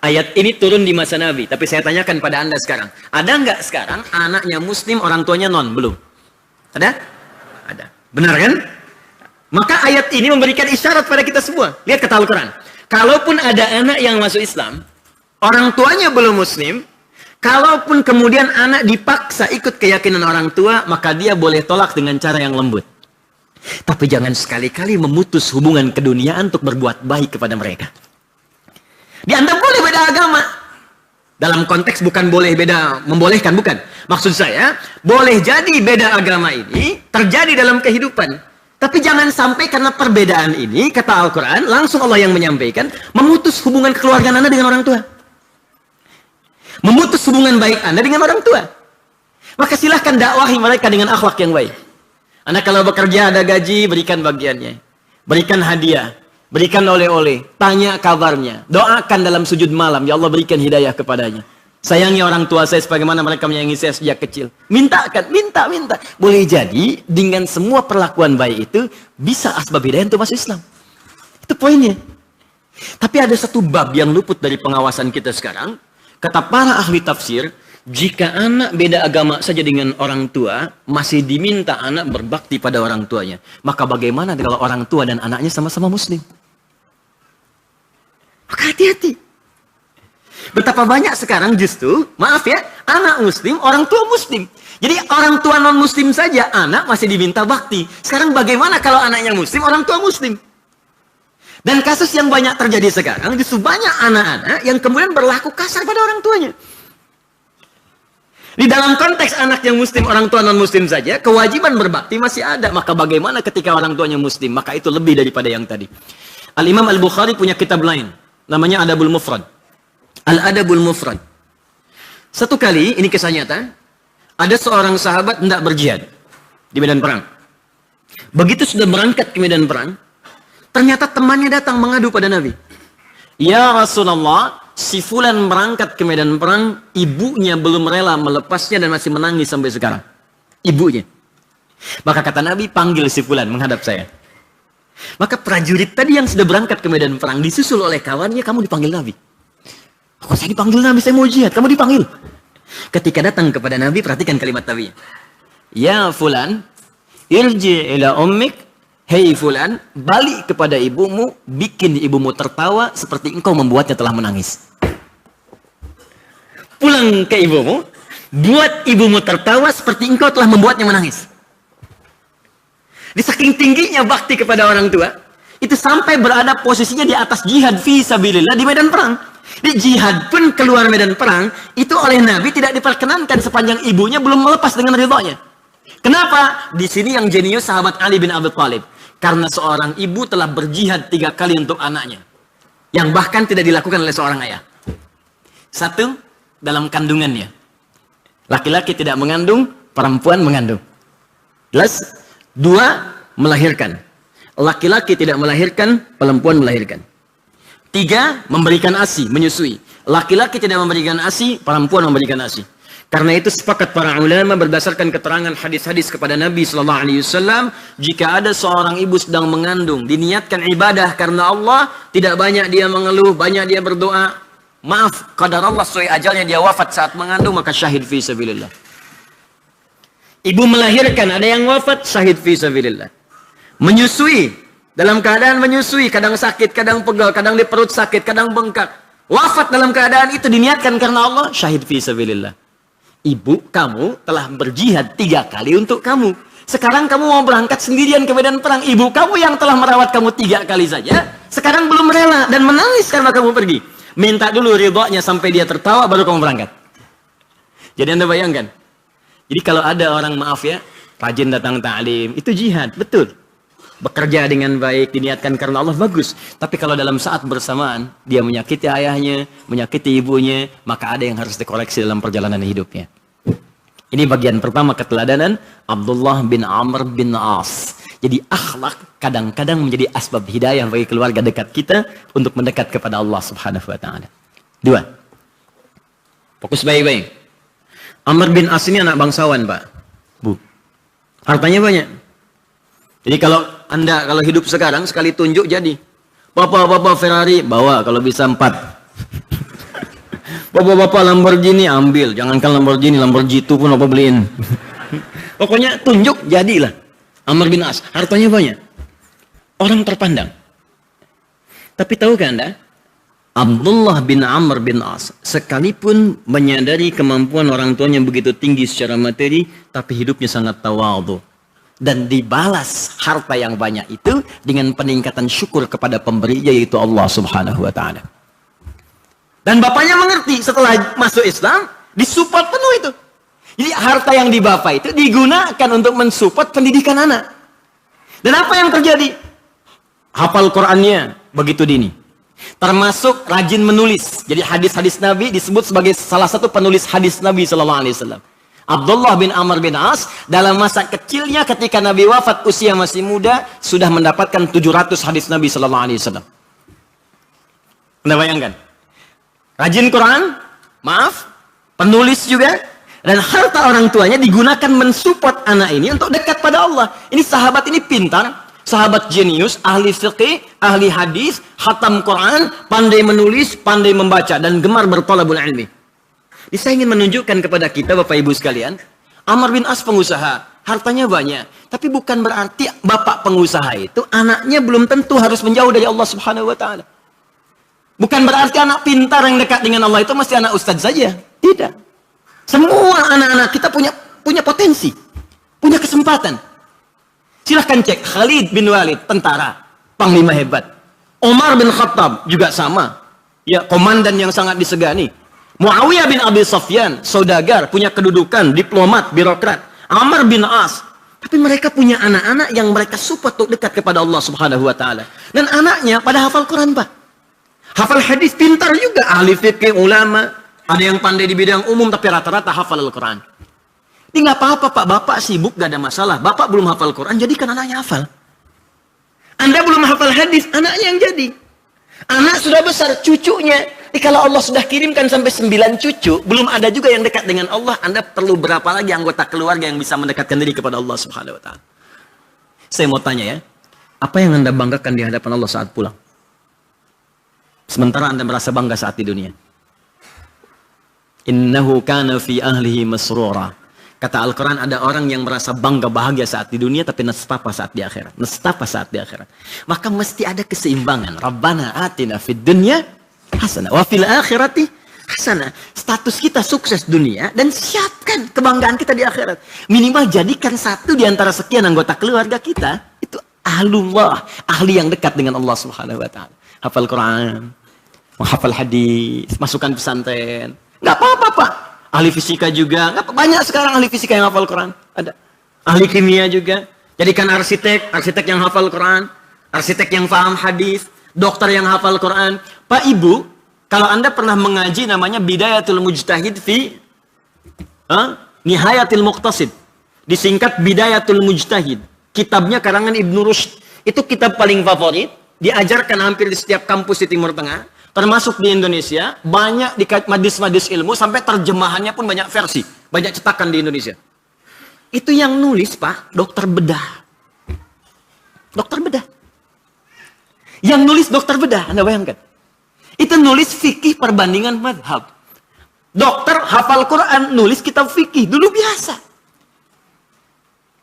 Ayat ini turun di masa Nabi, tapi saya tanyakan pada Anda sekarang. Ada nggak sekarang anaknya Muslim, orang tuanya non? Belum. Ada? Ada. Benar kan? Maka ayat ini memberikan isyarat pada kita semua. Lihat kata Al-Quran. Kalaupun ada anak yang masuk Islam, orang tuanya belum Muslim, kalaupun kemudian anak dipaksa ikut keyakinan orang tua, maka dia boleh tolak dengan cara yang lembut. Tapi jangan sekali-kali memutus hubungan keduniaan untuk berbuat baik kepada mereka. Di Anda boleh beda agama. Dalam konteks bukan boleh beda, membolehkan, bukan. Maksud saya, boleh jadi beda agama ini terjadi dalam kehidupan. Tapi jangan sampai karena perbedaan ini, kata Al-Quran, langsung Allah yang menyampaikan, memutus hubungan kekeluargaan Anda dengan orang tua. Memutus hubungan baik Anda dengan orang tua. Maka silahkan dakwahi mereka dengan akhlak yang baik. Anda kalau bekerja ada gaji, berikan bagiannya. Berikan hadiah. Berikan oleh-oleh. Tanya kabarnya. Doakan dalam sujud malam. Ya Allah berikan hidayah kepadanya. Sayangi orang tua saya sebagaimana mereka menyayangi saya sejak kecil. Mintakan, minta. Boleh jadi dengan semua perlakuan baik itu bisa asbab hidayah untuk masuk Islam. Itu poinnya. Tapi ada satu bab yang luput dari pengawasan kita sekarang. Kata para ahli tafsir, jika anak beda agama saja dengan orang tua, masih diminta anak berbakti pada orang tuanya. Maka bagaimana kalau orang tua dan anaknya sama-sama Muslim? Maka hati-hati. Betapa banyak sekarang justru, maaf ya, anak Muslim, orang tua Muslim. Jadi orang tua non-Muslim saja, anak masih diminta bakti. Sekarang bagaimana kalau anaknya Muslim, orang tua Muslim? Dan kasus yang banyak terjadi sekarang, justru banyak anak-anak yang kemudian berlaku kasar pada orang tuanya. Di dalam konteks anak yang Muslim, orang tua non-Muslim saja, kewajiban berbakti masih ada. Maka bagaimana ketika orang tuanya Muslim? Maka itu lebih daripada yang tadi. Al-Imam Al-Bukhari punya kitab lain, namanya Adabul Mufrad. Al-Adabul Mufrad. Satu kali, ini kisah nyata, ada seorang sahabat hendak berjihad di medan perang. Begitu sudah berangkat ke medan perang, ternyata temannya datang mengadu pada Nabi. Ya Rasulullah, si fulan berangkat ke medan perang, ibunya belum rela melepasnya dan masih menangis sampai sekarang. Ibunya. Maka kata Nabi, panggil si fulan menghadap saya. Maka prajurit tadi yang sudah berangkat ke medan perang disusul oleh kawannya, kamu dipanggil Nabi. Kok saya dipanggil Nabi, saya mau jihad, kamu dipanggil. Ketika datang kepada Nabi, perhatikan kalimat Nabi. Ya fulan, irji ila ummik, hei fulan, balik kepada ibumu, bikin ibumu tertawa seperti engkau membuatnya telah menangis. Pulang ke ibumu, buat ibumu tertawa seperti engkau telah membuatnya menangis. Di saking tingginya bakti kepada orang tua, itu sampai berada posisinya di atas jihad fi sabilillah di medan perang. Di jihad pun keluar medan perang, itu oleh Nabi tidak diperkenankan sepanjang ibunya belum melepas dengan ridhonya. Kenapa? Di sini yang jenius sahabat Ali bin Abi Thalib. Karena seorang ibu telah berjihad 3 kali untuk anaknya. Yang bahkan tidak dilakukan oleh seorang ayah. 1, dalam kandungannya. Laki-laki tidak mengandung, perempuan mengandung. Jelas? 2, melahirkan. Laki-laki tidak melahirkan, perempuan melahirkan. 3, memberikan ASI, menyusui. Laki-laki tidak memberikan ASI, perempuan memberikan ASI. Karena itu sepakat para ulama berdasarkan keterangan hadis-hadis kepada Nabi sallallahu alaihi wasallam, jika ada seorang ibu sedang mengandung, diniatkan ibadah karena Allah, tidak banyak dia mengeluh, banyak dia berdoa, maaf, qadar Allah sesuai ajalnya dia wafat saat mengandung, maka syahid fi sabilillah. Ibu melahirkan, ada yang wafat, syahid fi sabilillah. Menyusui, dalam keadaan menyusui, kadang sakit, kadang pegal, kadang di perut sakit, kadang bengkak. Wafat dalam keadaan itu diniatkan karena Allah, syahid fi sabilillah. Ibu, kamu telah berjihad 3 kali untuk kamu. Sekarang kamu mau berangkat sendirian ke medan perang. Ibu kamu yang telah merawat kamu 3 kali saja, sekarang belum rela dan menangis karena kamu pergi. Minta dulu ridhonya sampai dia tertawa, baru kamu berangkat. Jadi Anda bayangkan. Jadi kalau ada orang, maaf ya, rajin datang ta'lim, itu jihad, betul. Bekerja dengan baik, diniatkan karena Allah, bagus. Tapi kalau dalam saat bersamaan, dia menyakiti ayahnya, menyakiti ibunya, maka ada yang harus dikoreksi dalam perjalanan hidupnya. Ini bagian pertama keteladanan Abdullah bin Amr bin As. Jadi akhlak kadang-kadang menjadi asbab hidayah bagi keluarga dekat kita untuk mendekat kepada Allah Subhanahu wa taala. 2. Fokus baik-baik. Amr bin As ini anak bangsawan, Pak. Bu. Hartanya banyak. Jadi kalau Anda kalau hidup sekarang sekali tunjuk jadi. Bapak-bapak Ferrari bawa kalau bisa 4. Bapak-bapak Lamborghini ambil, jangankan Lamborghini, Lamborghini itu pun apa beliin. Pokoknya tunjuk jadilah. Amr bin As, hartanya banyak. Orang terpandang. Tapi tahukah Anda? Abdullah bin Amr bin As sekalipun menyadari kemampuan orang tuanya begitu tinggi secara materi, tapi hidupnya sangat tawadhu. Dan dibalas harta yang banyak itu dengan peningkatan syukur kepada pemberi, yaitu Allah Subhanahu wa taala. Dan bapaknya mengerti setelah masuk Islam, disupport penuh itu. Jadi harta yang di bapak itu digunakan untuk mensupport pendidikan anak. Dan apa yang terjadi? Hafal Qur'annya begitu dini. Termasuk rajin menulis. Jadi hadis-hadis Nabi disebut sebagai salah satu penulis hadis Nabi sallallahu alaihi wasallam. Abdullah bin Amr bin As dalam masa kecilnya ketika Nabi wafat usia masih muda sudah mendapatkan 700 hadis Nabi sallallahu alaihi wasallam. Anda bayangkan? Rajin Quran, maaf, penulis juga, dan harta orang tuanya digunakan mensupport anak ini untuk dekat pada Allah. Ini sahabat ini pintar, sahabat jenius, ahli fiqih, ahli hadis, khatam Quran, pandai menulis, pandai membaca, dan gemar berthalabul ilmi. Jadi saya ingin menunjukkan kepada kita Bapak Ibu sekalian, Amr bin As pengusaha, hartanya banyak, tapi bukan berarti bapak pengusaha itu anaknya belum tentu harus menjauh dari Allah Subhanahu wa taala. Bukan berarti anak pintar yang dekat dengan Allah itu mesti anak ustadz saja. Tidak. Semua anak-anak kita punya potensi, punya kesempatan. Silahkan cek Khalid bin Walid, tentara, panglima hebat. Umar bin Khattab juga sama, ya komandan yang sangat disegani. Muawiyah bin Abi Sufyan, saudagar, punya kedudukan, diplomat, birokrat. Amr bin As, tapi mereka punya anak-anak yang mereka support untuk dekat kepada Allah Subhanahu wa taala. Dan anaknya pada hafal Quran, Pak. Hafal hadis, pintar juga, ahli fikih, ulama. Ada yang pandai di bidang umum tapi rata-rata hafal Al-Quran. Ini nggak apa-apa, Pak. Bapak sibuk, gak ada masalah. Bapak belum hafal Quran, jadikan anaknya hafal. Anda belum hafal hadis, anaknya yang jadi. Anak sudah besar, cucunya. Kalau Allah sudah kirimkan sampai 9 cucu, belum ada juga yang dekat dengan Allah. Anda perlu berapa lagi anggota keluarga yang bisa mendekatkan diri kepada Allah Subhanahu wa taala? Saya mau tanya ya, apa yang Anda banggakan di hadapan Allah saat pulang? Sementara Anda merasa bangga saat di dunia. Innahu kana fi ahlihi masrura. Kata Al-Quran, ada orang yang merasa bangga bahagia saat di dunia, tapi nestapa saat di akhirat. Nestapa saat di akhirat. Maka mesti ada keseimbangan. Rabbana atina fid dunya hasanah wa fil akhirati hasanah. Status kita sukses dunia dan siapkan kebanggaan kita di akhirat. Minimal jadikan satu di antara sekian anggota keluarga kita itu ahlullah, ahli yang dekat dengan Allah Subhanahu wa taala. Hafal Quran, menghafal hadis, masukkan pesantren. Nggak apa-apa, Pak. Ahli fisika juga. Nggak, banyak sekarang ahli fisika yang hafal Quran. Ada. Ahli kimia juga. Jadikan arsitek yang hafal Quran. Arsitek yang paham hadis. Dokter yang hafal Quran. Pak Ibu, kalau Anda pernah mengaji namanya Bidayatul Mujtahid fi Nihayatil Muqtasid. Disingkat Bidayatul Mujtahid. Kitabnya karangan Ibnu Rushd. Itu kitab paling favorit. diajarkan hampir di setiap kampus di Timur Tengah, termasuk di Indonesia, banyak di madis-madis ilmu, sampai terjemahannya pun banyak versi, banyak cetakan di Indonesia. Itu yang nulis, Pak, dokter bedah. Dokter bedah. Yang nulis dokter bedah, Anda bayangkan. Itu nulis fikih perbandingan madhab. Dokter hafal Quran, nulis kitab fikih, dulu biasa.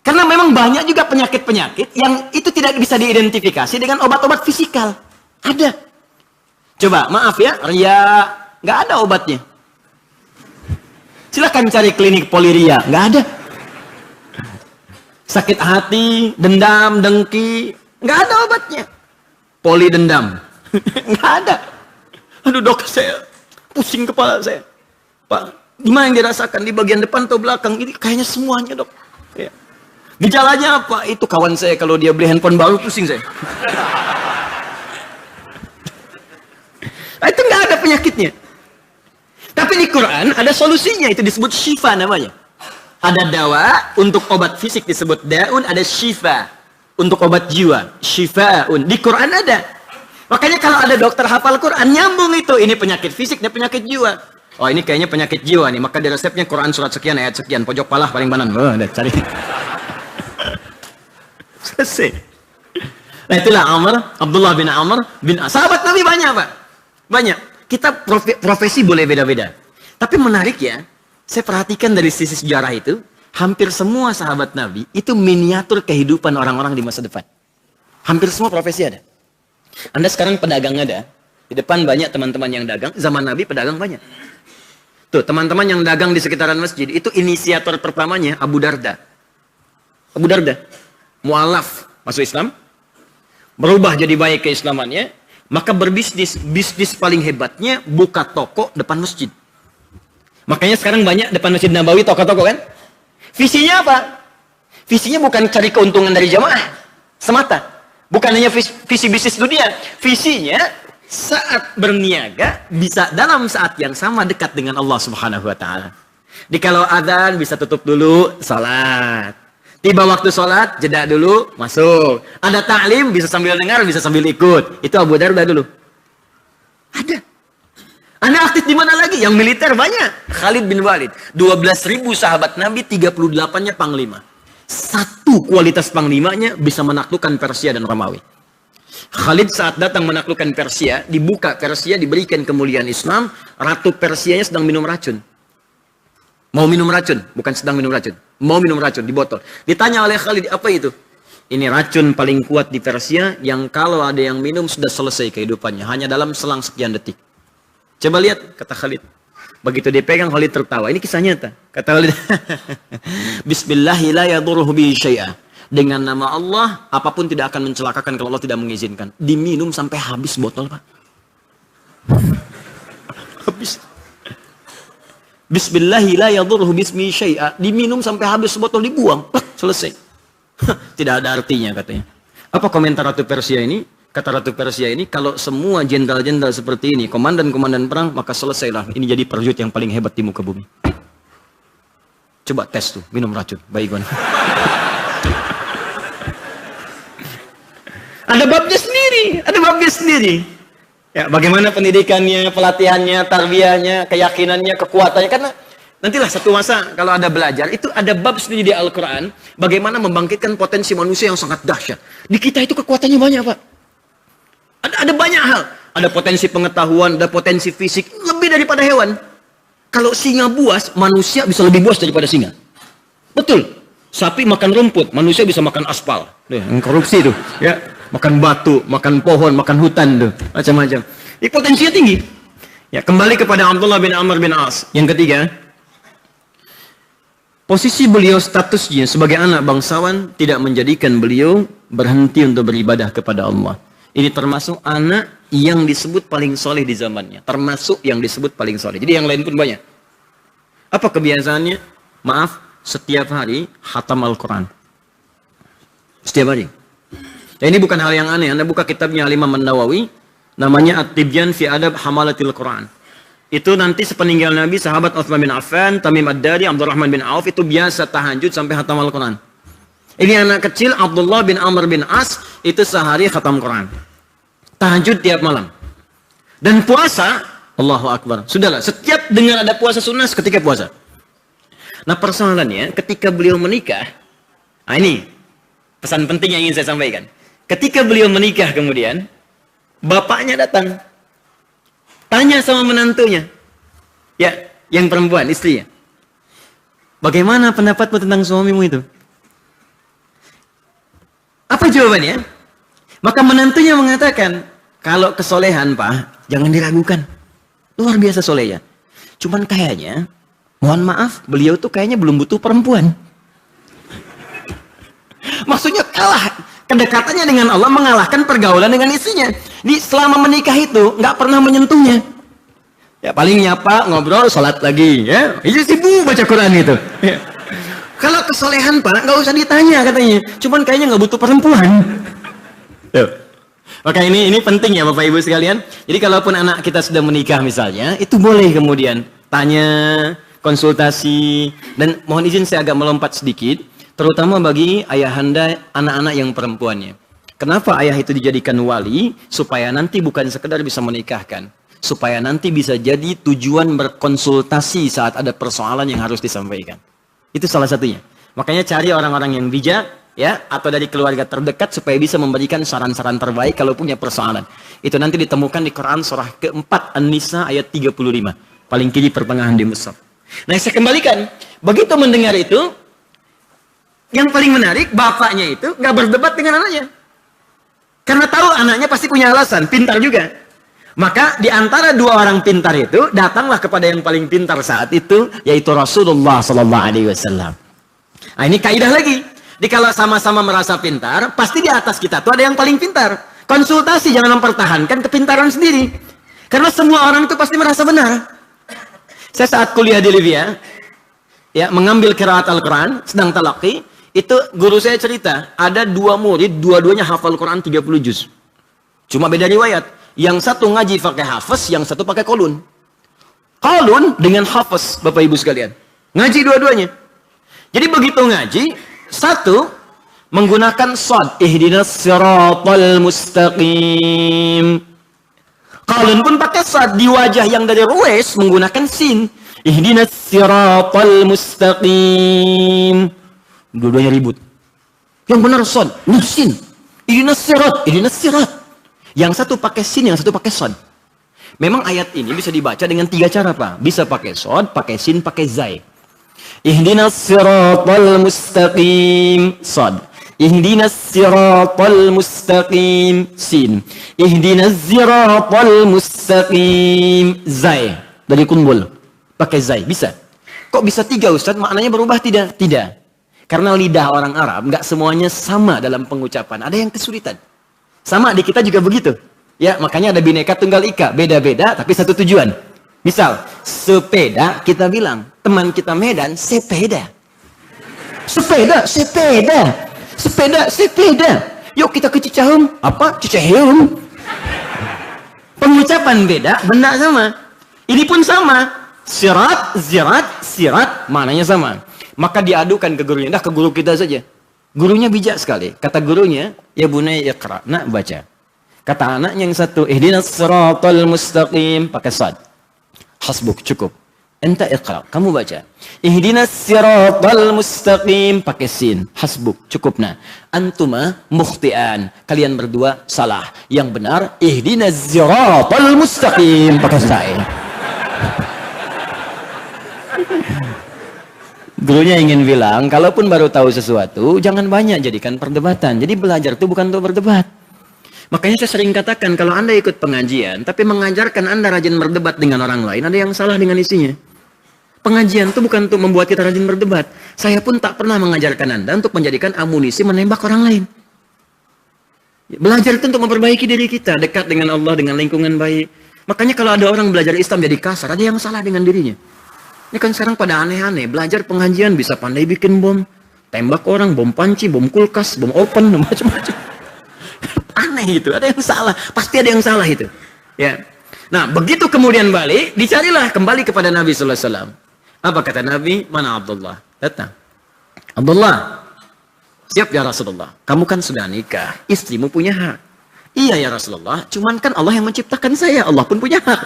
Karena memang banyak juga penyakit-penyakit yang itu tidak bisa diidentifikasi dengan obat-obat fisikal. Ada. Coba, maaf ya, ria, nggak ada obatnya. Silakan cari klinik poliria, nggak ada. Sakit hati, dendam, dengki, nggak ada obatnya. Poli dendam, nggak ada. Aduh dok, saya pusing kepala saya. Pak, gimana yang dirasakan di bagian depan atau belakang? Ini kayaknya semuanya dok. Ya. Gejalanya apa? Itu kawan saya kalau dia beli handphone baru pusing saya. Itu nggak ada penyakitnya. Tapi di Quran ada solusinya, itu disebut syifa namanya. Ada dawa untuk obat fisik disebut daun, ada syifa untuk obat jiwa, syifaun. Di Quran ada. Makanya kalau ada dokter hafal Quran nyambung itu, ini penyakit fisik dan penyakit jiwa. Oh ini kayaknya penyakit jiwa nih, maka di resepnya Quran surat sekian ayat sekian, pojok palah paling kanan. Oh, udah cari. Selesai. Nah itulah Abdullah bin Amr bin As. Sahabat Nabi banyak Pak. Banyak. Kita profesi boleh beda-beda. Tapi menarik ya, saya perhatikan dari sisi sejarah itu, hampir semua sahabat Nabi itu miniatur kehidupan orang-orang di masa depan. Hampir semua profesi ada. Anda sekarang pedagang ada. Di depan banyak teman-teman yang dagang. Zaman Nabi pedagang banyak. Tuh teman-teman yang dagang di sekitaran masjid, itu inisiator pertamanya Abu Darda. Abu Darda. Mu'alaf masuk Islam, berubah jadi baik keislamannya, maka bisnis paling hebatnya buka toko depan masjid. Makanya sekarang banyak depan Masjid Nabawi toko-toko kan? Visinya apa? Visinya bukan cari keuntungan dari jamaah semata, bukan hanya visi bisnis dunia. Visinya saat berniaga bisa dalam saat yang sama dekat dengan Allah Subhanahu Wa Taala. Di kalau adzan bisa tutup dulu, salat. Tiba waktu sholat, jeda dulu, masuk. Ada ta'lim, bisa sambil dengar, bisa sambil ikut. Itu Abu Darda dulu. Ada. Anda aktif di mana lagi? Yang militer banyak. Khalid bin Walid. 12.000 sahabat Nabi, 38-nya panglima. Satu kualitas panglimanya bisa menaklukkan Persia dan Romawi. Khalid saat datang menaklukkan Persia, dibuka Persia, diberikan kemuliaan Islam, Ratu Persianya sedang minum racun. Mau minum racun, bukan sedang minum racun. Mau minum racun di botol. Ditanya oleh Khalid, apa itu? Ini racun paling kuat di Persia yang kalau ada yang minum sudah selesai kehidupannya. Hanya dalam selang sekian detik. Coba lihat, kata Khalid. Begitu dipegang, Khalid tertawa. Ini kisah nyata. Kata Khalid, Bismillahirrahmanirrahim syai'a. Dengan nama Allah, apapun tidak akan mencelakakan kalau Allah tidak mengizinkan. Diminum sampai habis botol, Pak. Habis. Bismillahirrahmanirrahim. Diminum sampai habis botol, dibuang. Selesai. Tidak ada artinya katanya. Apa komentar Ratu Persia ini? Kata Ratu Persia ini, kalau semua jenderal-jenderal seperti ini, komandan-komandan perang, maka selesailah. Ini jadi prajurit yang paling hebat di muka bumi. Coba tes tuh, minum racun. Baik, Gon. Ada babnya sendiri. Ada babnya sendiri. Ya, bagaimana pendidikannya, pelatihannya, tarbiyahnya, keyakinannya, kekuatannya. Karena nantilah satu masa kalau ada belajar, itu ada bab sendiri di Al-Quran, bagaimana membangkitkan potensi manusia yang sangat dahsyat. Di kita itu kekuatannya banyak, Pak. Ada banyak hal. Ada potensi pengetahuan, ada potensi fisik, lebih daripada hewan. Kalau singa buas, manusia bisa lebih buas daripada singa. Betul. Sapi makan rumput, manusia bisa makan aspal. Korupsi tuh. Ya. Makan batu, makan pohon, makan hutan tuh, macam-macam. Ini potensinya tinggi. Ya, kembali kepada Abdullah bin Amr bin As. Yang ketiga, posisi beliau statusnya sebagai anak bangsawan tidak menjadikan beliau berhenti untuk beribadah kepada Allah. Ini termasuk anak yang disebut paling soleh di zamannya. Termasuk yang disebut paling soleh. Jadi yang lain pun banyak. Apa kebiasaannya? Maaf, setiap hari khatam Al-Quran. Setiap hari. Ya, ini bukan hal yang aneh. Anda buka kitabnya Al-Imam An-Nawawi, namanya At-Tibyan fi Adab Hamalatil Quran. Itu nanti sepeninggal Nabi, sahabat Utsman bin Affan, Tamim Ad-Dari, Abdurrahman bin Auf itu biasa tahajud sampai khatam Al-Quran. Ini anak kecil Abdullah bin Amr bin As itu sehari khatam Quran. tahajud tiap malam. Dan puasa, Allahu Akbar. Sudahlah, setiap dengar ada puasa sunnah ketika puasa. Nah persoalannya, ketika beliau menikah, nah ini pesan penting yang ingin saya sampaikan. Ketika beliau menikah kemudian, bapaknya datang. Tanya sama menantunya. Ya, yang perempuan, istrinya. Bagaimana pendapatmu tentang suamimu itu? Apa jawabannya? Maka menantunya mengatakan, kalau kesolehan Pak, jangan diragukan. Luar biasa solehnya. Cuman kayaknya, mohon maaf, beliau tuh kayaknya belum butuh perempuan. Maksudnya kalah. Kedekatannya dengan Allah mengalahkan pergaulan dengan istrinya. Selama menikah itu, nggak pernah menyentuhnya. Ya paling nyapa, ngobrol, sholat lagi. Ya, itu sibuk baca Quran itu. Ya. Kalau kesolehan Pak, nggak usah ditanya katanya. Cuman kayaknya nggak butuh perempuan. Tuh. Maka ini penting ya Bapak Ibu sekalian. Jadi kalaupun anak kita sudah menikah misalnya, itu boleh kemudian tanya, konsultasi. Dan mohon izin saya agak melompat sedikit, terutama bagi ayahanda anak-anak yang perempuannya. Kenapa ayah itu dijadikan wali? Supaya nanti bukan sekedar bisa menikahkan, supaya nanti bisa jadi tujuan berkonsultasi saat ada persoalan yang harus disampaikan. Itu salah satunya. Makanya cari orang-orang yang bijak, ya, atau dari keluarga terdekat supaya bisa memberikan saran-saran terbaik kalau punya persoalan. Itu nanti ditemukan di Quran surah keempat An-Nisa ayat 35. Paling kiri pertengahan di mushaf. Nah, saya kembalikan. Begitu mendengar itu, yang paling menarik, bapaknya itu nggak berdebat dengan anaknya. Karena tahu anaknya pasti punya alasan, pintar juga. Maka di antara dua orang pintar itu, datanglah kepada yang paling pintar saat itu, yaitu Rasulullah SAW. Nah, ini kaidah lagi. Jadi kalau sama-sama merasa pintar, pasti di atas kita tuh ada yang paling pintar. Konsultasi, jangan mempertahankan kepintaran sendiri. Karena semua orang itu pasti merasa benar. Saya saat kuliah di Libya, ya, mengambil qiraat Al-Quran, sedang talaqi, itu guru saya cerita, ada dua murid, dua-duanya hafal Quran 30 juz. Cuma beda riwayat. Yang satu ngaji pakai hafaz, yang satu pakai kolun. Kolun dengan hafaz, Bapak Ibu sekalian. Ngaji dua-duanya. Jadi begitu ngaji, satu menggunakan shad, ihdinas siratal mustaqim. Kolun pun pakai shad, di wajah yang dari Ruwais menggunakan sin, ihdinas siratal mustaqim. Dua-duanya ribut. Yang benar shad, sin. Ihdinas sirat, ihdinas sirat. Yang satu pakai sin, yang satu pakai shad. Memang ayat ini bisa dibaca dengan tiga cara, Pak. Bisa pakai shad, pakai sin, pakai zai. Ihdinas siratal mustaqim, shad. Ihdinas siratal mustaqim, sin. Ihdinas siratal mustaqim, zai. Dari kunbul. Pakai zai, bisa. Kok bisa tiga, Ustaz? Maknanya berubah tidak? Tidak. Karena lidah orang Arab nggak semuanya sama dalam pengucapan. Ada yang kesulitan. Sama di kita juga begitu. Ya, makanya ada Bhinneka Tunggal Ika, beda-beda tapi satu tujuan. Misal, sepeda kita bilang, teman kita Medan, sepeda. Sepeda, sepeda. Sepeda, sepeda. Yuk kita ke Cicahem. Apa? Cicahem. Pengucapan beda, benda sama. Ini pun sama. Sirat, zirat, sirat, maknanya sama. Maka diadukan ke gurunya. Dah ke guru kita saja. Gurunya bijak sekali. Kata gurunya, ya bunayya iqra, nak baca. Kata anaknya yang satu, ihdinas siratal mustaqim, pakai sad. Hasbuk, cukup. Enta iqra, kamu baca. Ihdinas siratal mustaqim, pakai sin. Hasbuk, cukup. Nah, antuma mukhtian. Kalian berdua salah. Yang benar, ihdinas siratal mustaqim, pakai sai. Gurunya ingin bilang, kalaupun baru tahu sesuatu, jangan banyak jadikan perdebatan. Jadi belajar itu bukan untuk berdebat. Makanya saya sering katakan, kalau Anda ikut pengajian, tapi mengajarkan Anda rajin berdebat dengan orang lain, ada yang salah dengan isinya. Pengajian itu bukan untuk membuat kita rajin berdebat. Saya pun tak pernah mengajarkan Anda untuk menjadikan amunisi menembak orang lain. Belajar itu untuk memperbaiki diri kita, dekat dengan Allah, dengan lingkungan baik. Makanya kalau ada orang belajar Islam jadi kasar, ada yang salah dengan dirinya. Ini kan sekarang pada aneh-aneh, belajar pengajian bisa pandai bikin bom, tembak orang, bom panci, bom kulkas, bom open, macam-macam. Aneh itu, ada yang salah, pasti ada yang salah itu. Ya. Nah, begitu kemudian balik, dicarilah kembali kepada Nabi sallallahu alaihi wasallam. Apa kata Nabi? Mana Abdullah? Datang. Abdullah, siap ya Rasulullah. Kamu kan sudah nikah, istrimu punya hak. Iya ya Rasulullah, cuman kan Allah yang menciptakan saya, Allah pun punya hak.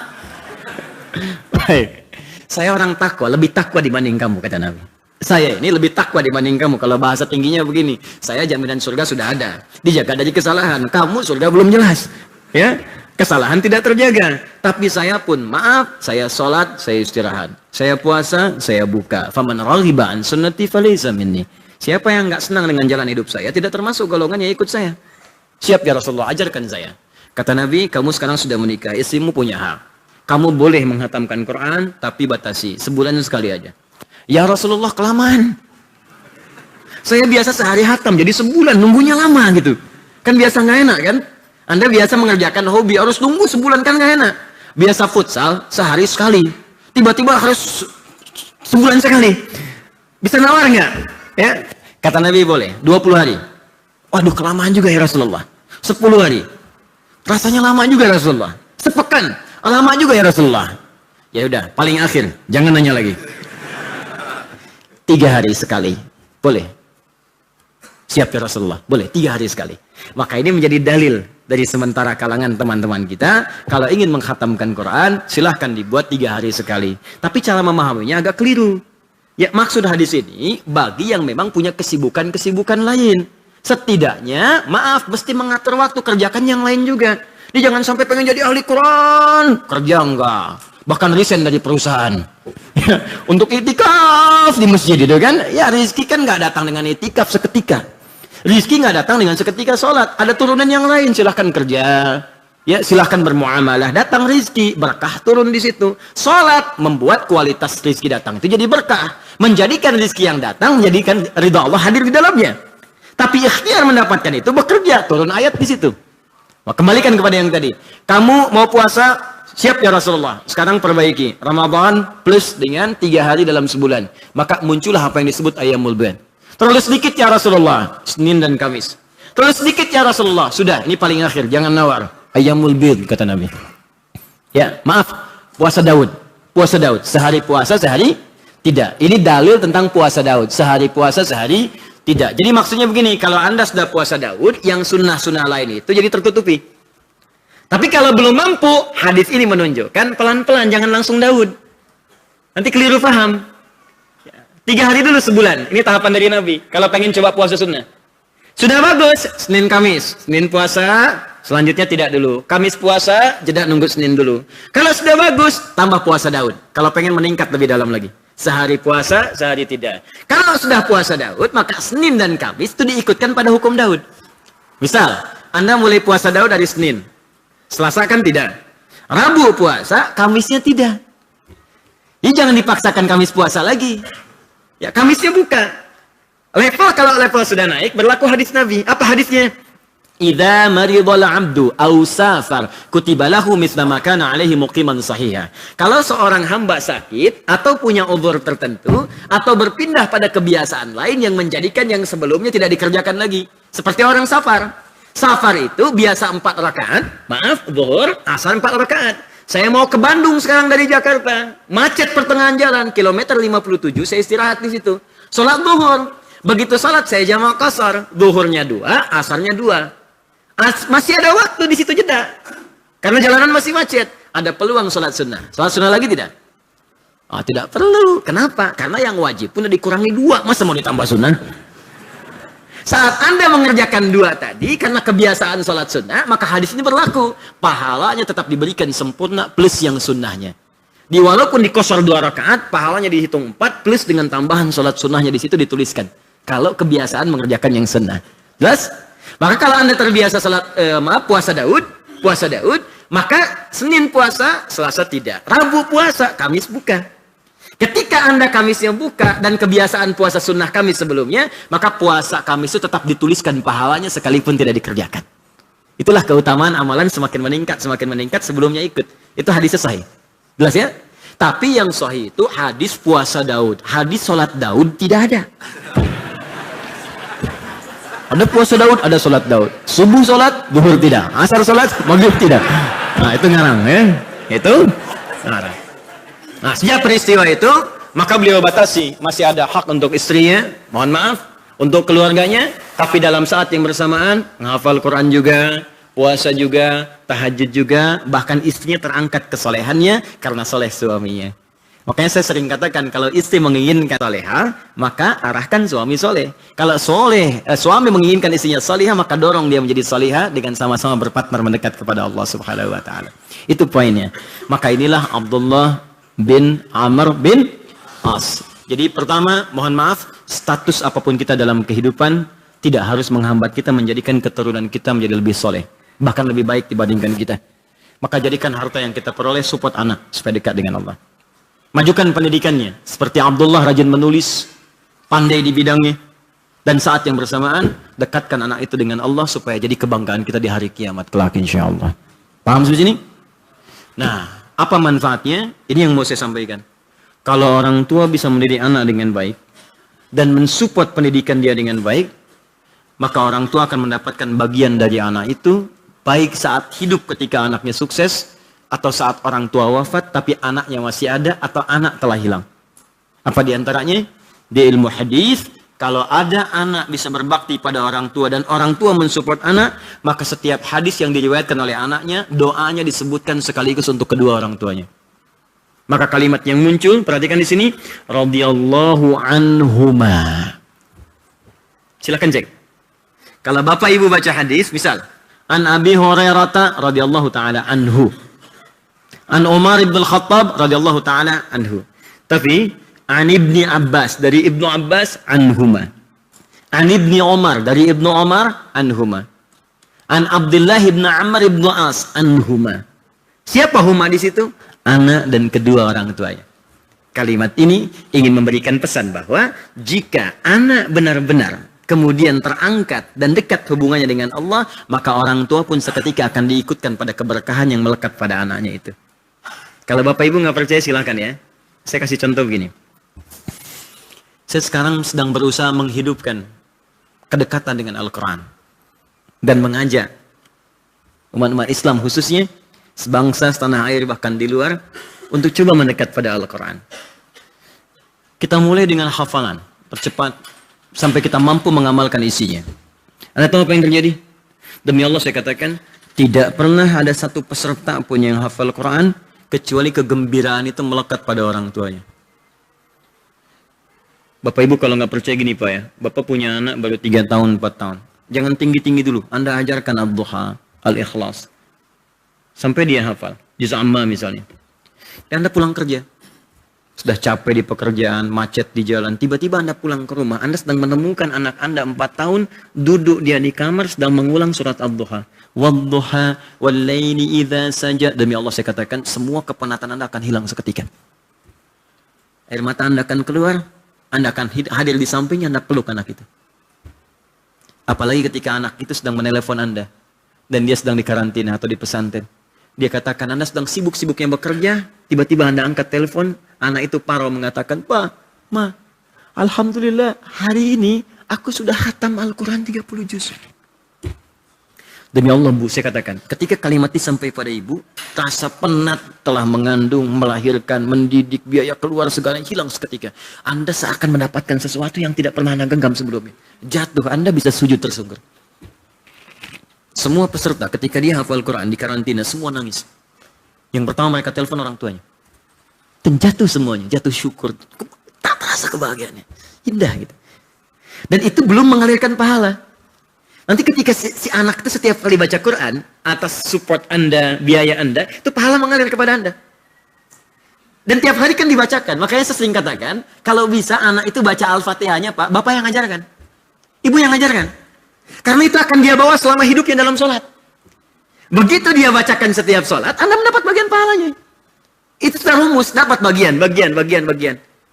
Baik, saya orang takwa, lebih takwa dibanding kamu, kata Nabi. Saya ini lebih takwa dibanding kamu. Kalau bahasa tingginya begini, saya jaminan surga sudah ada, dijaga dari kesalahan. Kamu surga belum jelas, ya, kesalahan tidak terjaga. Tapi saya pun maaf, saya sholat, saya istirahat, saya puasa, saya buka. Faman raghiba an sunnati falaysa minni. Siapa yang nggak senang dengan jalan hidup saya, tidak termasuk golongan yang ikut saya. Siap ya Rasulullah, ajarkan saya. Kata Nabi, kamu sekarang sudah menikah, istrimu punya hak. Kamu boleh menghatamkan Quran, tapi batasi, sebulan sekali aja. Ya Rasulullah, kelamaan. Saya biasa sehari hatam, jadi sebulan, nunggunya lama gitu. Kan biasa nggak enak kan? Anda biasa mengerjakan hobi, harus nunggu sebulan, kan nggak enak. Biasa futsal, sehari sekali. Tiba-tiba harus sebulan sekali. Bisa nawar nggak? Ya, kata Nabi boleh, 20 hari. Waduh, kelamaan juga ya Rasulullah. 10 hari. Rasanya lama juga ya Rasulullah. Sepekan, lama juga ya Rasulullah. Ya udah, paling akhir, jangan nanya lagi. 3 hari sekali. Boleh. Siap ya Rasulullah. Boleh, 3 hari sekali. Maka ini menjadi dalil dari sementara kalangan teman-teman kita. Kalau ingin menghatamkan Quran, silahkan dibuat 3 hari sekali. Tapi cara memahaminya agak keliru. Ya, maksud hadis ini bagi yang memang punya kesibukan-kesibukan lain. Setidaknya, maaf, mesti mengatur waktu, kerjakan yang lain juga. Dia jangan sampai pengen jadi ahli Quran, kerja enggak. Bahkan resign dari perusahaan. Untuk itikaf di masjid itu kan, ya rezeki kan nggak datang dengan itikaf seketika. Rezeki nggak datang dengan seketika sholat. Ada turunan yang lain, silahkan kerja. Ya, silahkan bermuamalah. Datang rezeki, berkah turun di situ. Sholat membuat kualitas rezeki datang itu jadi berkah. Menjadikan rezeki yang datang, menjadikan ridha Allah hadir di dalamnya. Tapi ikhtiar mendapatkan itu bekerja, turun ayat di situ. Nah, kembalikan kepada yang tadi. Kamu mau puasa, siap ya Rasulullah. Sekarang perbaiki. Ramadan plus dengan 3 hari dalam sebulan. Maka muncullah apa yang disebut ayyamul bid. Terlalu sedikit ya Rasulullah, Senin dan Kamis. Terlalu sedikit ya Rasulullah. Sudah, ini paling akhir, jangan nawar. Ayyamul bid, kata Nabi. Ya, maaf, puasa Daud. Puasa Daud, sehari puasa, sehari tidak. Ini dalil tentang puasa Daud. Sehari puasa, sehari tidak. Jadi maksudnya begini, kalau Anda sudah puasa Daud, yang sunnah-sunnah lain itu jadi tertutupi. Tapi kalau belum mampu, hadis ini menunjukkan pelan-pelan, jangan langsung Daud. Nanti keliru paham. 3 hari dulu sebulan. Ini tahapan dari Nabi. Kalau pengen coba puasa sunnah. Sudah bagus, Senin Kamis. Senin puasa, selanjutnya tidak dulu. Kamis puasa, jeda nunggu Senin dulu. Kalau sudah bagus, tambah puasa Daud. Kalau pengen meningkat lebih dalam lagi. Sehari puasa, sehari tidak. Kalau sudah puasa Daud, maka Senin dan Kamis itu diikutkan pada hukum Daud. Misal, Anda mulai puasa Daud dari Senin. Selasa kan tidak. Rabu puasa, Kamisnya tidak. Jadi jangan dipaksakan Kamis puasa lagi. Ya, Kamisnya buka. Kalau level sudah naik, berlaku hadis Nabi. Apa hadisnya? Idza maridul 'abdu aw safar kutiba lahu mithla ma kana 'alaihi muqiman sahiha. Kalau seorang hamba sakit atau punya uzur tertentu atau berpindah pada kebiasaan lain yang menjadikan yang sebelumnya tidak dikerjakan lagi. Seperti orang safar. Safar itu biasa 4 rakaat, maaf, zuhur, asar 4 rakaat. Saya mau ke Bandung sekarang dari Jakarta. Macet pertengahan jalan, kilometer 57, saya istirahat di situ. Salat zuhur. Begitu salat saya jamak qasar, zuhurnya 2, asarnya 2. Masih ada waktu di situ jeda. Karena jalanan masih macet. Ada peluang sholat sunnah. Sholat sunnah lagi tidak? Oh, tidak perlu. Kenapa? Karena yang wajib pun dikurangi 2. Masa mau ditambah sunnah? Saat Anda mengerjakan 2 tadi, karena kebiasaan sholat sunnah, maka hadis ini berlaku. Pahalanya tetap diberikan sempurna plus yang sunnahnya. Walaupun dikosor 2 rakaat, pahalanya dihitung 4 plus dengan tambahan sholat sunnahnya di situ dituliskan. Kalau kebiasaan mengerjakan yang sunnah. Jelas? Maka kalau Anda terbiasa puasa Daud, maka Senin puasa, Selasa tidak. Rabu puasa, Kamis buka. Ketika Anda Kamisnya buka dan kebiasaan puasa sunnah Kamis sebelumnya, maka puasa Kamis itu tetap dituliskan pahalanya sekalipun tidak dikerjakan. Itulah keutamaan amalan semakin meningkat sebelumnya ikut. Itu hadis sahih. Jelas ya? Tapi yang sahih itu hadis puasa Daud. Hadis sholat Daud tidak ada. Ada puasa Daud, ada sholat Daud. Subuh sholat, zuhur tidak. Asar sholat, maghrib tidak. Nah, itu ngarang ya. Itu ngarang. Nah, sejak peristiwa itu, maka beliau batasi. Masih ada hak untuk istrinya, mohon maaf, untuk keluarganya. Tapi dalam saat yang bersamaan, menghafal Quran juga, puasa juga, tahajud juga, bahkan istrinya terangkat kesolehannya karena soleh suaminya. Makanya saya sering katakan, kalau istri menginginkan soleha, maka arahkan suami soleh. Kalau suami menginginkan istrinya soleha, maka dorong dia menjadi soleha dengan sama-sama berpartner mendekat kepada Allah Subhanahu Wa Taala. Itu poinnya. Maka inilah Abdullah bin Amr bin As. Jadi pertama, mohon maaf, status apapun kita dalam kehidupan tidak harus menghambat kita menjadikan keturunan kita menjadi lebih soleh, bahkan lebih baik dibandingkan kita. Maka jadikan harta yang kita peroleh support anak supaya dekat dengan Allah. Majukan pendidikannya, seperti Abdullah rajin menulis, pandai di bidangnya, dan saat yang bersamaan dekatkan anak itu dengan Allah supaya jadi kebanggaan kita di hari kiamat kelak insyaallah. Paham sampai sini? Nah, apa manfaatnya? Ini yang mau saya sampaikan. Kalau orang tua bisa mendidik anak dengan baik dan mensupport pendidikan dia dengan baik, maka orang tua akan mendapatkan bagian dari anak itu, baik saat hidup ketika anaknya sukses, atau saat orang tua wafat tapi anaknya masih ada, atau anak telah hilang. Apa diantaranya? Di ilmu hadis, kalau ada anak bisa berbakti pada orang tua dan orang tua mensupport anak, maka setiap hadis yang diriwayatkan oleh anaknya, doanya disebutkan sekaligus untuk kedua orang tuanya. Maka kalimat yang muncul, perhatikan di sini, radhiyallahu anhuma. Silakan cek. Kalau bapak ibu baca hadis, misal, an Abi Hurairah radhiyallahu taala anhu, an Umar ibn Khattab radhiyallahu taala anhu. Tapi an Ibni Abbas, dari Ibnu Abbas anhuma. An Ibni Umar, dari Ibnu Umar anhuma. An Abdullah ibn Amr ibn As anhuma. Siapa huma di situ? Anak dan kedua orang tuanya. Kalimat ini ingin memberikan pesan bahwa jika anak benar-benar kemudian terangkat dan dekat hubungannya dengan Allah, maka orang tua pun seketika akan diikutkan pada keberkahan yang melekat pada anaknya itu. Kalau bapak ibu nggak percaya silakan ya. Saya kasih contoh begini. Saya sekarang sedang berusaha menghidupkan kedekatan dengan Al-Quran dan mengajak umat-umat Islam khususnya sebangsa, setanah air, bahkan di luar, untuk coba mendekat pada Al-Quran. Kita mulai dengan hafalan, percepat, sampai kita mampu mengamalkan isinya. Anda tahu apa yang terjadi? Demi Allah saya katakan, tidak pernah ada satu peserta pun yang hafal Quran, kecuali kegembiraan itu melekat pada orang tuanya. Bapak ibu kalau nggak percaya gini Pak ya, Bapak punya anak baru 3 tahun, 4 tahun. Jangan tinggi-tinggi dulu, Anda ajarkan Ad-Duha, Al-Ikhlas. Sampai dia hafal, juz amma misalnya. Dan Anda pulang kerja. Sudah capek di pekerjaan, macet di jalan. Tiba-tiba Anda pulang ke rumah. Anda sedang menemukan anak Anda 4 tahun. Duduk dia di kamar sedang mengulang surat Ad-Duha. Wad-duha wal-laili idza saja. Demi Allah saya katakan, semua kepenatan Anda akan hilang seketika. Air mata Anda akan keluar. Anda akan hadir di sampingnya, Anda peluk anak itu. Apalagi ketika anak itu sedang menelepon Anda. Dan dia sedang di karantina atau di pesantren. Dia katakan, Anda sedang sibuk-sibuknya bekerja, tiba-tiba Anda angkat telepon, anak itu parau mengatakan, Pak, Ma, Alhamdulillah, hari ini aku sudah khatam Al-Quran 30 juz. Demi Allah, Bu, saya katakan, ketika kalimat ini sampai pada ibu, rasa penat telah mengandung, melahirkan, mendidik, biaya keluar, segala hilang seketika. Anda seakan mendapatkan sesuatu yang tidak pernah Anda genggam sebelumnya. Jatuh, Anda bisa sujud tersungkur. Semua peserta ketika dia hafal Quran di karantina semua nangis. Yang pertama mereka telepon orang tuanya. Dan jatuh semuanya, jatuh syukur. Tak terasa kebahagiaannya. Indah gitu. Dan itu belum mengalirkan pahala. Nanti ketika si anak itu setiap kali baca Quran, atas support Anda, biaya Anda, itu pahala mengalir kepada Anda. Dan tiap hari kan dibacakan. Makanya saya sering katakan, kalau bisa anak itu baca Al-Fatihahnya, Pak, Bapak yang ngajarkan. Ibu yang ngajarkan. Karena itu akan dia bawa selama hidupnya dalam sholat. Begitu dia bacakan setiap sholat, Anda mendapat bagian pahalanya. Itu sudah rumus, dapat bagian.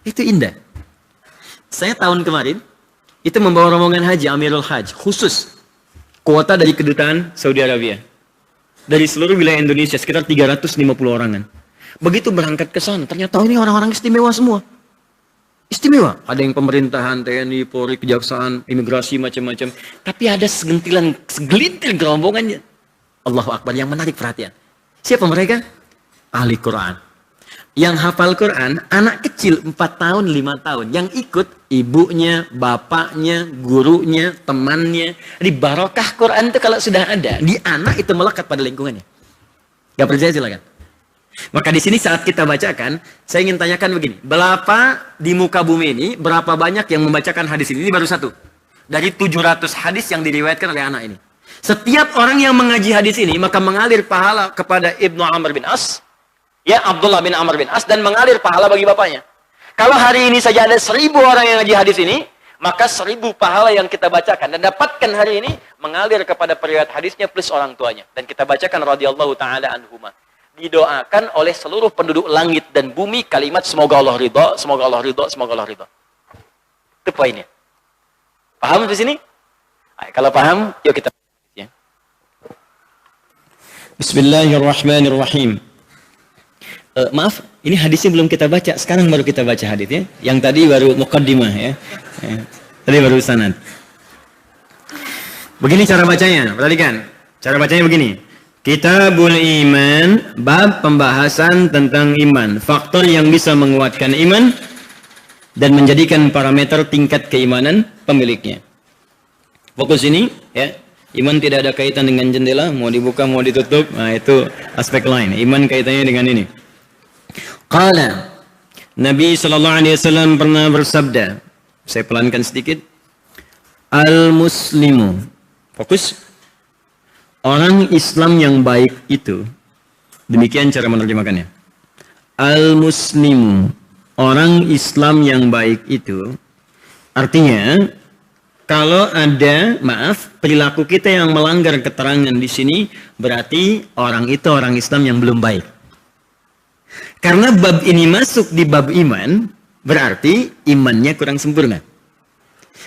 Itu indah. Saya tahun kemarin, itu membawa rombongan haji, Amirul Hajj, khusus. Kuota dari kedutaan Saudi Arabia. Dari seluruh wilayah Indonesia, sekitar 350 orangan. Begitu berangkat ke sana, ternyata ini orang-orang istimewa semua. Istimewa. Ada yang pemerintahan, TNI, Polri, Kejaksaan, imigrasi, macam-macam. Tapi ada segelintir rombongannya. Allahu Akbar, yang menarik perhatian. Siapa mereka? Ahli Quran. Yang hafal Quran, anak kecil 4 tahun, 5 tahun. Yang ikut ibunya, bapaknya, gurunya, temannya. Di barokah Quran itu kalau sudah ada, di anak itu melekat pada lingkungannya. Gak percaya silakan. Maka di sini saat kita bacakan, saya ingin tanyakan begini. Berapa di muka bumi ini, berapa banyak yang membacakan hadis ini? Ini baru satu. Dari 700 hadis yang diriwayatkan oleh anak ini. Setiap orang yang mengaji hadis ini, maka mengalir pahala kepada Ibnu Amr bin As, ya Abdullah bin Amr bin As, dan mengalir pahala bagi bapaknya. Kalau hari ini saja ada 1000 orang yang ngaji hadis ini, maka 1000 pahala yang kita bacakan dan dapatkan hari ini mengalir kepada periwayat hadisnya plus orang tuanya. Dan kita bacakan radhiyallahu taala anhuma. Didoakan oleh seluruh penduduk langit dan bumi kalimat semoga Allah ridha, semoga Allah ridha, semoga Allah ridha. Itu poinnya. Paham di sini? Kalau paham, yuk kita ya. Bismillahirrahmanirrahim. Maaf, ini hadisnya belum kita baca. Sekarang baru kita baca hadisnya. Yang tadi baru muqaddimah ya. Tadi baru sanad. Begini cara bacanya, perhatikan. Cara bacanya begini. Kitabul Iman, bab pembahasan tentang iman. Faktor yang bisa menguatkan iman dan menjadikan parameter tingkat keimanan pemiliknya. Fokus ini ya. Iman tidak ada kaitan dengan jendela, mau dibuka mau ditutup. Nah, itu aspek lain. Iman kaitannya dengan ini. Qala Nabi SAW pernah bersabda, saya pelankan sedikit. Al-Muslimu, fokus. Orang Islam yang baik itu, demikian cara menerjemahkannya. Al-Muslimu, orang Islam yang baik itu, artinya kalau ada, perilaku kita yang melanggar keterangan di sini, berarti orang itu orang Islam yang belum baik. Karena bab ini masuk di bab iman, berarti imannya kurang sempurna.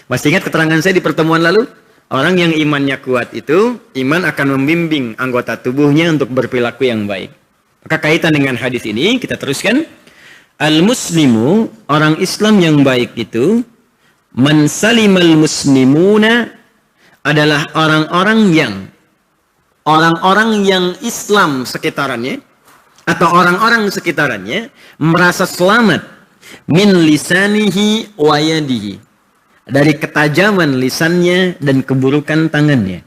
Masih ingat keterangan saya di pertemuan lalu? Orang yang imannya kuat itu, iman akan membimbing anggota tubuhnya untuk berperilaku yang baik. Maka kaitan dengan hadis ini, kita teruskan. Al-Muslimu, orang Islam yang baik itu, man salimal muslimuna, adalah orang-orang yang Islam sekitarannya, atau orang-orang sekitarannya, merasa selamat, min lisanihi wa yadihi, dari ketajaman lisannya dan keburukan tangannya.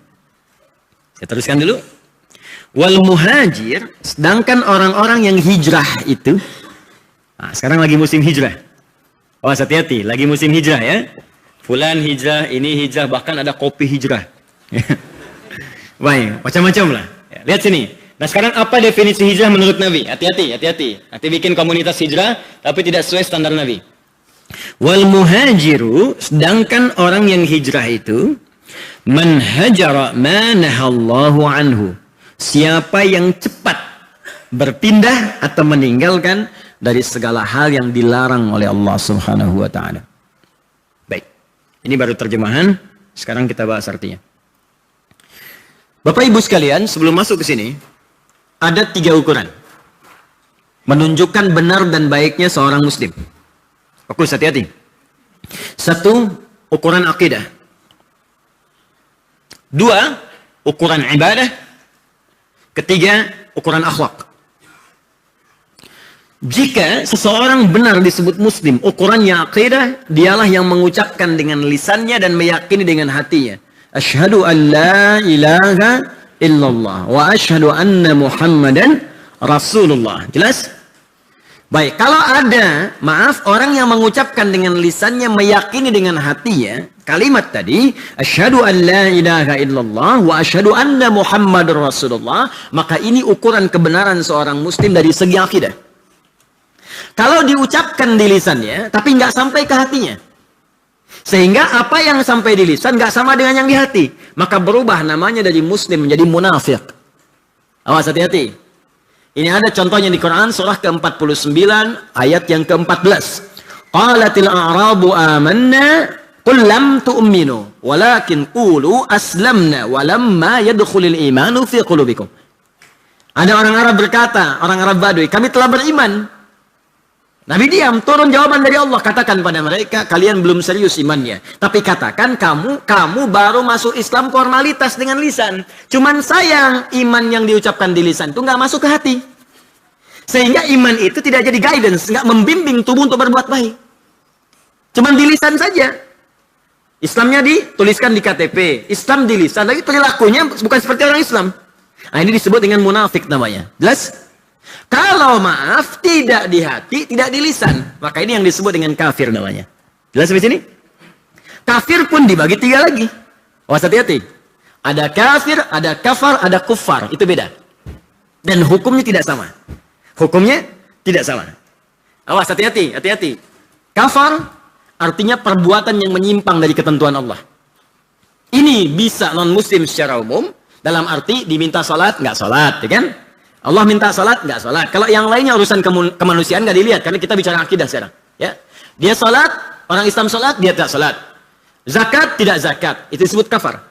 Saya teruskan dulu. Wal muhajir, sedangkan orang-orang yang hijrah itu, nah, sekarang lagi musim hijrah. Oh, hati-hati, lagi musim hijrah ya. Fulan hijrah, ini hijrah, bahkan ada kopi hijrah. Baik, macam-macam lah. Ya, lihat sini. Nah, sekarang apa definisi hijrah menurut Nabi? Hati-hati, hati-hati. Nanti bikin komunitas hijrah, tapi tidak sesuai standar Nabi. Wal muhajiru, sedangkan orang yang hijrah itu, man hajara ma nahallahu anhu, siapa yang cepat berpindah atau meninggalkan dari segala hal yang dilarang oleh Allah Subhanahu wa taala. Baik. Ini baru terjemahan, sekarang kita bahas artinya. Bapak Ibu sekalian, sebelum masuk ke sini, ada 3 ukuran menunjukkan benar dan baiknya seorang muslim. Fokus, hati-hati. 1, ukuran akidah. 2, ukuran ibadah. 3, ukuran akhlak. Jika seseorang benar disebut muslim, ukurannya akidah, dialah yang mengucapkan dengan lisannya dan meyakini dengan hatinya. Asyhadu an la ilaha illallah wa asyhadu anna Muhammadan Rasulullah. Jelas? Baik, kalau ada, orang yang mengucapkan dengan lisannya, meyakini dengan hatinya, kalimat tadi, asyhadu an la ilaha illallah wa asyhadu anna Muhammadar Rasulullah, maka ini ukuran kebenaran seorang muslim dari segi akidah. Kalau diucapkan di lisannya, tapi nggak sampai ke hatinya, sehingga apa yang sampai di lisan nggak sama dengan yang di hati, maka berubah namanya dari muslim menjadi munafik. Awas, hati-hati. Ini ada contohnya di Quran surah ke-49 ayat yang ke-14. Qalatil a'rabu amanna qul lam tu'minu walakin qulu aslamna walamma yadkhulul imanu fi qulubikum. Ada orang Arab berkata, orang Arab Badui, kami telah beriman. Nabi diam, turun jawaban dari Allah, katakan pada mereka, kalian belum serius imannya. Tapi katakan kamu baru masuk Islam formalitas dengan lisan. Cuman sayang, iman yang diucapkan di lisan itu nggak masuk ke hati. Sehingga iman itu tidak jadi guidance, nggak membimbing tubuh untuk berbuat baik. Cuman di lisan saja. Islamnya dituliskan di KTP, Islam di lisan, tapi perilakunya bukan seperti orang Islam. Nah, ini disebut dengan munafik namanya. Jelas? Kalau maaf, tidak di hati, tidak di lisan. Maka ini yang disebut dengan kafir namanya. Jelas sampai sini? Kafir pun dibagi 3 lagi. Awas hati-hati. Ada kafir, ada kafar, ada kufar. Itu beda. Dan hukumnya tidak sama. Hukumnya tidak sama. Awas hati-hati, hati-hati. Kafar artinya perbuatan yang menyimpang dari ketentuan Allah. Ini bisa non-muslim secara umum. Dalam arti diminta salat, nggak salat. Ya kan? Allah minta salat, nggak salat. Kalau yang lainnya urusan kemanusiaan nggak dilihat. Karena kita bicara akidah sekarang. Ya. Dia salat, orang Islam salat, dia tidak salat. Zakat, tidak zakat. Itu disebut kafar.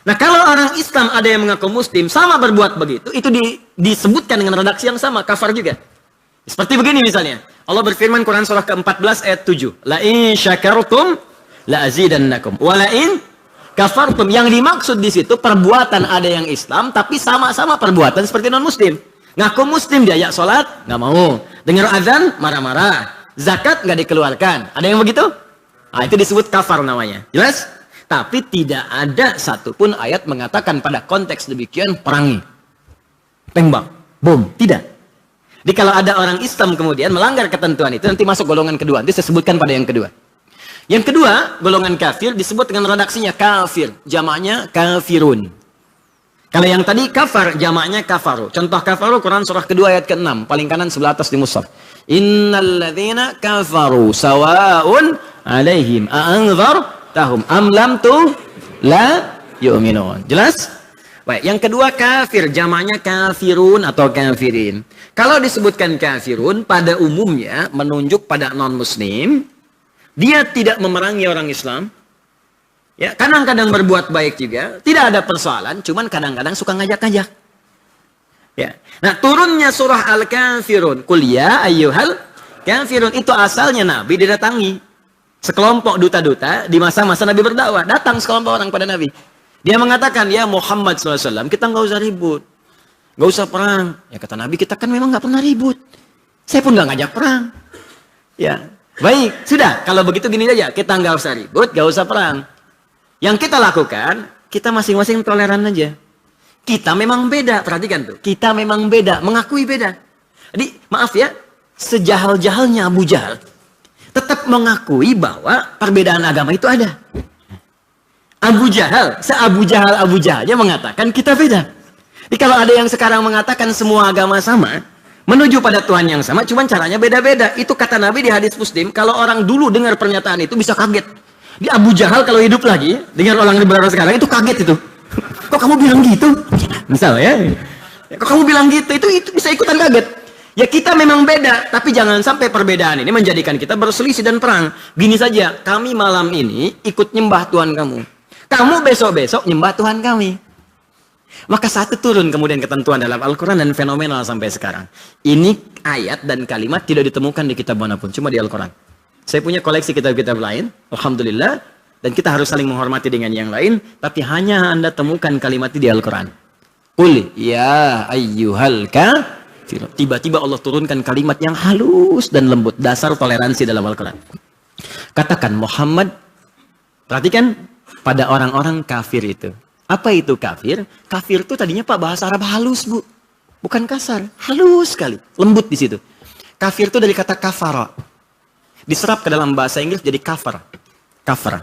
Nah, kalau orang Islam ada yang mengaku muslim, sama berbuat begitu, itu disebutkan dengan redaksi yang sama, kafar juga. Seperti begini misalnya. Allah berfirman Quran surah ke-14 ayat 7. La in syakartum la azidannakum. Wa la in kafartum. Yang dimaksud di situ perbuatan ada yang Islam, tapi sama-sama perbuatan seperti non-muslim. Ngaku muslim, diajak sholat, nggak mau. Dengar azan, marah-marah. Zakat nggak dikeluarkan. Ada yang begitu? Nah, itu disebut kafar namanya. Jelas? Tapi tidak ada satupun ayat mengatakan pada konteks demikian perangi. Tembak. Bom. Tidak. Jadi kalau ada orang Islam kemudian melanggar ketentuan itu, nanti masuk golongan kedua. Nanti saya sebutkan pada yang kedua. Yang kedua, golongan kafir disebut dengan redaksinya kafir. Jamaknya kafirun. Kalau yang tadi kafar, jamaknya kafaru. Contoh kafaru, Quran surah kedua ayat ke-6. Paling kanan sebelah atas di mushaf. Innal ladzina kafaru sawa'un alaihim a'anzartahum am lam tu la yu'minun. Jelas? Baik, yang kedua kafir, jamaknya kafirun atau kafirin. Kalau disebutkan kafirun pada umumnya menunjuk pada non-muslim, dia tidak memerangi orang Islam. Ya, kadang-kadang berbuat baik juga, tidak ada persoalan, cuman kadang-kadang suka ngajak-ngajak. Ya. Nah, turunnya surah Al-Kafirun, Qul ya ayyuhal kafirun, itu asalnya Nabi didatangi. Sekelompok duta-duta di masa-masa Nabi berdakwah, datang sekelompok orang pada Nabi. Dia mengatakan, ya Muhammad SAW, kita nggak usah ribut, nggak usah perang. Ya kata Nabi, kita kan memang nggak pernah ribut. Saya pun nggak ngajak perang. Ya, baik, sudah. Kalau begitu gini saja, kita nggak usah ribut, nggak usah perang. Yang kita lakukan, kita masing-masing toleran aja. Kita memang beda, perhatikan tuh. Kita memang beda, mengakui beda. Jadi, maaf ya, sejahal-jahalnya Abu Jahal, tetap mengakui bahwa perbedaan agama itu ada. Abu Jahal, se-Abu Jahalnya mengatakan kita beda. Jadi kalau ada yang sekarang mengatakan semua agama sama, menuju pada Tuhan yang sama, cuman caranya beda-beda. Itu kata Nabi di hadis Muslim, kalau orang dulu dengar pernyataan itu bisa kaget. Di Abu Jahal kalau hidup lagi, dengar orang liberal sekarang itu kaget itu. Kok kamu bilang gitu? Misal ya. Kok kamu bilang gitu? Itu bisa ikutan kaget. Ya kita memang beda, tapi jangan sampai perbedaan ini menjadikan kita berselisih dan perang. Gini saja, kami malam ini ikut nyembah Tuhan kamu. Kamu besok-besok nyembah Tuhan kami. Maka satu turun kemudian ketentuan dalam Al-Quran dan fenomenal sampai sekarang. Ini ayat dan kalimat tidak ditemukan di kitab manapun, cuma di Al-Quran. Saya punya koleksi kitab-kitab lain, Alhamdulillah, dan kita harus saling menghormati dengan yang lain, tapi hanya Anda temukan kalimat di Al-Quran. Qul ya ayyuhal kafir. Tiba-tiba Allah turunkan kalimat yang halus dan lembut, dasar toleransi dalam Al-Quran. Katakan Muhammad, perhatikan pada orang-orang kafir itu. Apa itu kafir? Kafir itu tadinya Pak bahasa Arab halus, Bu. Bukan kasar, halus sekali, lembut di situ. Kafir itu dari kata kafara. Diserap ke dalam bahasa Inggris jadi kafar. Kafar.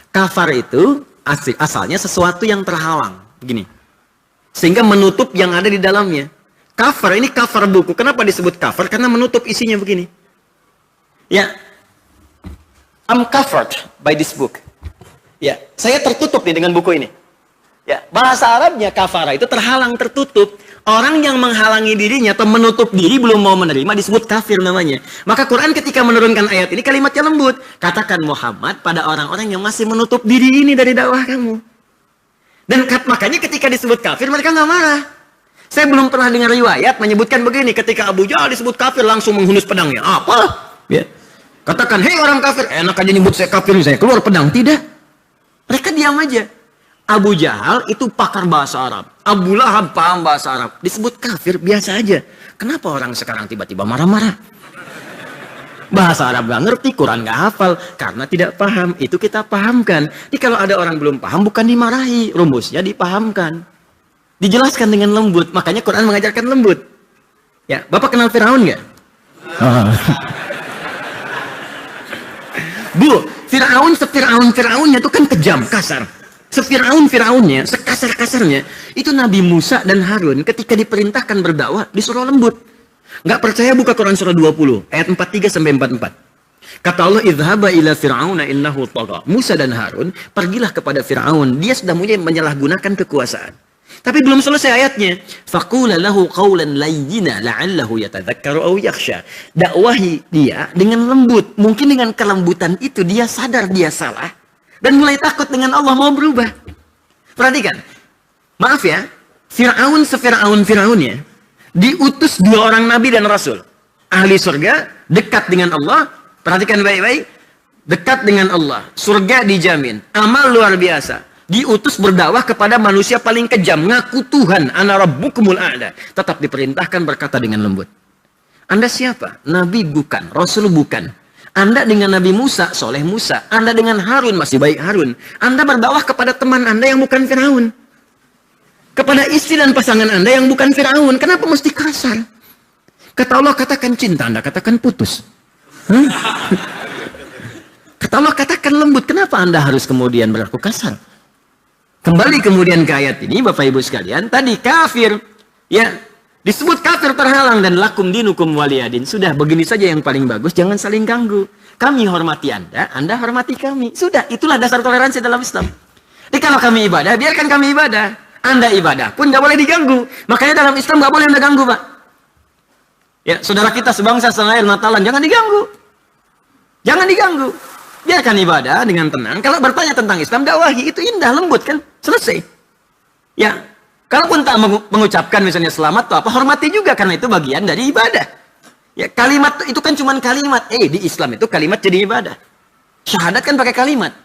Kafar itu asalnya sesuatu yang terhalang, begini. Sehingga menutup yang ada di dalamnya. Kafar ini kafar buku. Kenapa disebut kafar? Karena menutup isinya begini. Ya. I'm covered by this book. Ya, saya tertutup nih dengan buku ini. Ya, bahasa Arabnya kafara itu terhalang, tertutup. Orang yang menghalangi dirinya atau menutup diri belum mau menerima disebut kafir namanya. Maka Quran ketika menurunkan ayat ini kalimatnya lembut. Katakan Muhammad pada orang-orang yang masih menutup diri ini dari dakwah kamu. Dan makanya ketika disebut kafir mereka nggak marah. Saya belum pernah dengar riwayat menyebutkan begini. Ketika Abu Jahal disebut kafir langsung menghunus pedangnya. Apa? Ya. Katakan, hei orang kafir. Enak aja nyebut saya kafir, saya keluar pedang. Tidak. Mereka diam aja. Abu Jahal itu pakar bahasa Arab. Abu Lahab paham bahasa Arab. Disebut kafir biasa aja. Kenapa orang sekarang tiba-tiba marah-marah? Bahasa Arab gak ngerti, Quran gak hafal. Karena tidak paham. Itu kita pahamkan. Jadi kalau ada orang belum paham, bukan dimarahi. Rumusnya dipahamkan. Dijelaskan dengan lembut. Makanya Quran mengajarkan lembut. Ya, Bapak kenal Firaun gak? Bu, Firaunnya itu kan kejam, kasar. Firaunnya, sekasar-kasarnya. Itu Nabi Musa dan Harun ketika diperintahkan berdakwah, disuruh lembut. Nggak percaya buka Quran surah 20 ayat 43 sampai 44. Kata Allah, idhaba ila fir'auna innahu tagha. Musa dan Harun pergilah kepada Firaun, dia sudah mulai menyalahgunakan kekuasaan. Tapi belum selesai ayatnya. Faqula lahu qawlan layyina la'allahu yatadzakkaru aw yakhsha. Dakwahi dia dengan lembut. Mungkin dengan kelembutan itu dia sadar dia salah dan mulai takut dengan Allah, mau berubah. Perhatikan. Maaf ya, Firaunnya diutus 2 orang nabi dan rasul. Ahli surga, dekat dengan Allah. Perhatikan baik-baik. Dekat dengan Allah. Surga dijamin. Amal luar biasa. Diutus berdakwah kepada manusia paling kejam. Ngaku Tuhan. Ana rabbukumul a'la. Tetap diperintahkan berkata dengan lembut. Anda siapa? Nabi bukan. Rasul bukan. Anda dengan Nabi Musa, soleh Musa. Anda dengan Harun, masih baik Harun. Anda berdakwah kepada teman Anda yang bukan Firaun. Kepada istri dan pasangan Anda yang bukan Firaun. Kenapa mesti kasar? Kata Allah, katakan cinta, Anda katakan putus. Kata Allah, katakan lembut. Kenapa Anda harus kemudian berlaku kasar? Kembali kemudian ke ayat ini, Bapak Ibu sekalian. Tadi kafir. Ya, disebut kafir terhalang dan lakum dinukum waliyadin. Sudah, begini saja yang paling bagus. Jangan saling ganggu. Kami hormati Anda, Anda hormati kami. Sudah, itulah dasar toleransi dalam Islam. Jadi kalau kami ibadah, biarkan kami ibadah. Anda ibadah pun nggak boleh diganggu. Makanya dalam Islam nggak boleh Anda ganggu, Pak. Ya, saudara kita sebangsa seair Natalan, jangan diganggu. Jangan diganggu. Biarkan ibadah dengan tenang. Kalau bertanya tentang Islam, dakwahi. Itu indah, lembut kan? Selesai. Ya, kalaupun tak mengucapkan misalnya selamat atau apa, hormati juga karena itu bagian dari ibadah. Ya, kalimat itu kan cuma kalimat. Di Islam itu kalimat jadi ibadah. Syahadat kan pakai kalimat.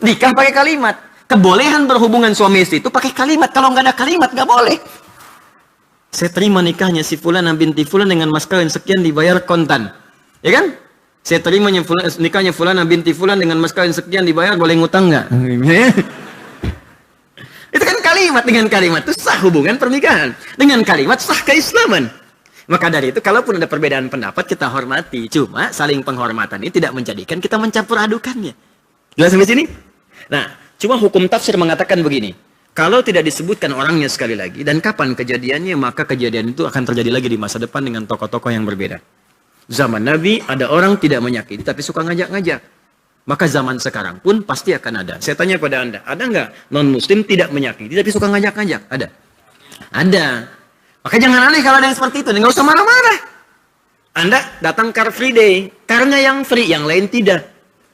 Nikah pakai kalimat. Kebolehan berhubungan suami istri itu pakai kalimat. Kalau nggak ada kalimat, nggak boleh. Saya terima nikahnya si Fulan binti Fulan dengan mas kawin sekian dibayar kontan. Ya kan? Saya terima nikahnya Fulan binti Fulan dengan mas kawin sekian dibayar, boleh ngutang nggak? Itu kan kalimat. Dengan kalimat itu sah hubungan pernikahan. Dengan kalimat sah keislaman. Maka dari itu, kalaupun ada perbedaan pendapat, kita hormati. Cuma saling penghormatan ini tidak menjadikan kita mencampur adukannya. Jelas sampai sini? Nah, cuma hukum tafsir mengatakan begini. Kalau tidak disebutkan orangnya sekali lagi dan kapan kejadiannya, maka kejadian itu akan terjadi lagi di masa depan dengan tokoh-tokoh yang berbeda. Zaman Nabi ada orang tidak menyakiti tapi suka ngajak-ngajak. Maka zaman sekarang pun pasti akan ada. Saya tanya pada Anda, ada nggak non-muslim tidak menyakiti tapi suka ngajak-ngajak? Ada. Ada. Maka jangan aneh kalau ada yang seperti itu. Nggak usah marah-marah. Anda datang Car Free Day. Karena yang free, yang lain tidak.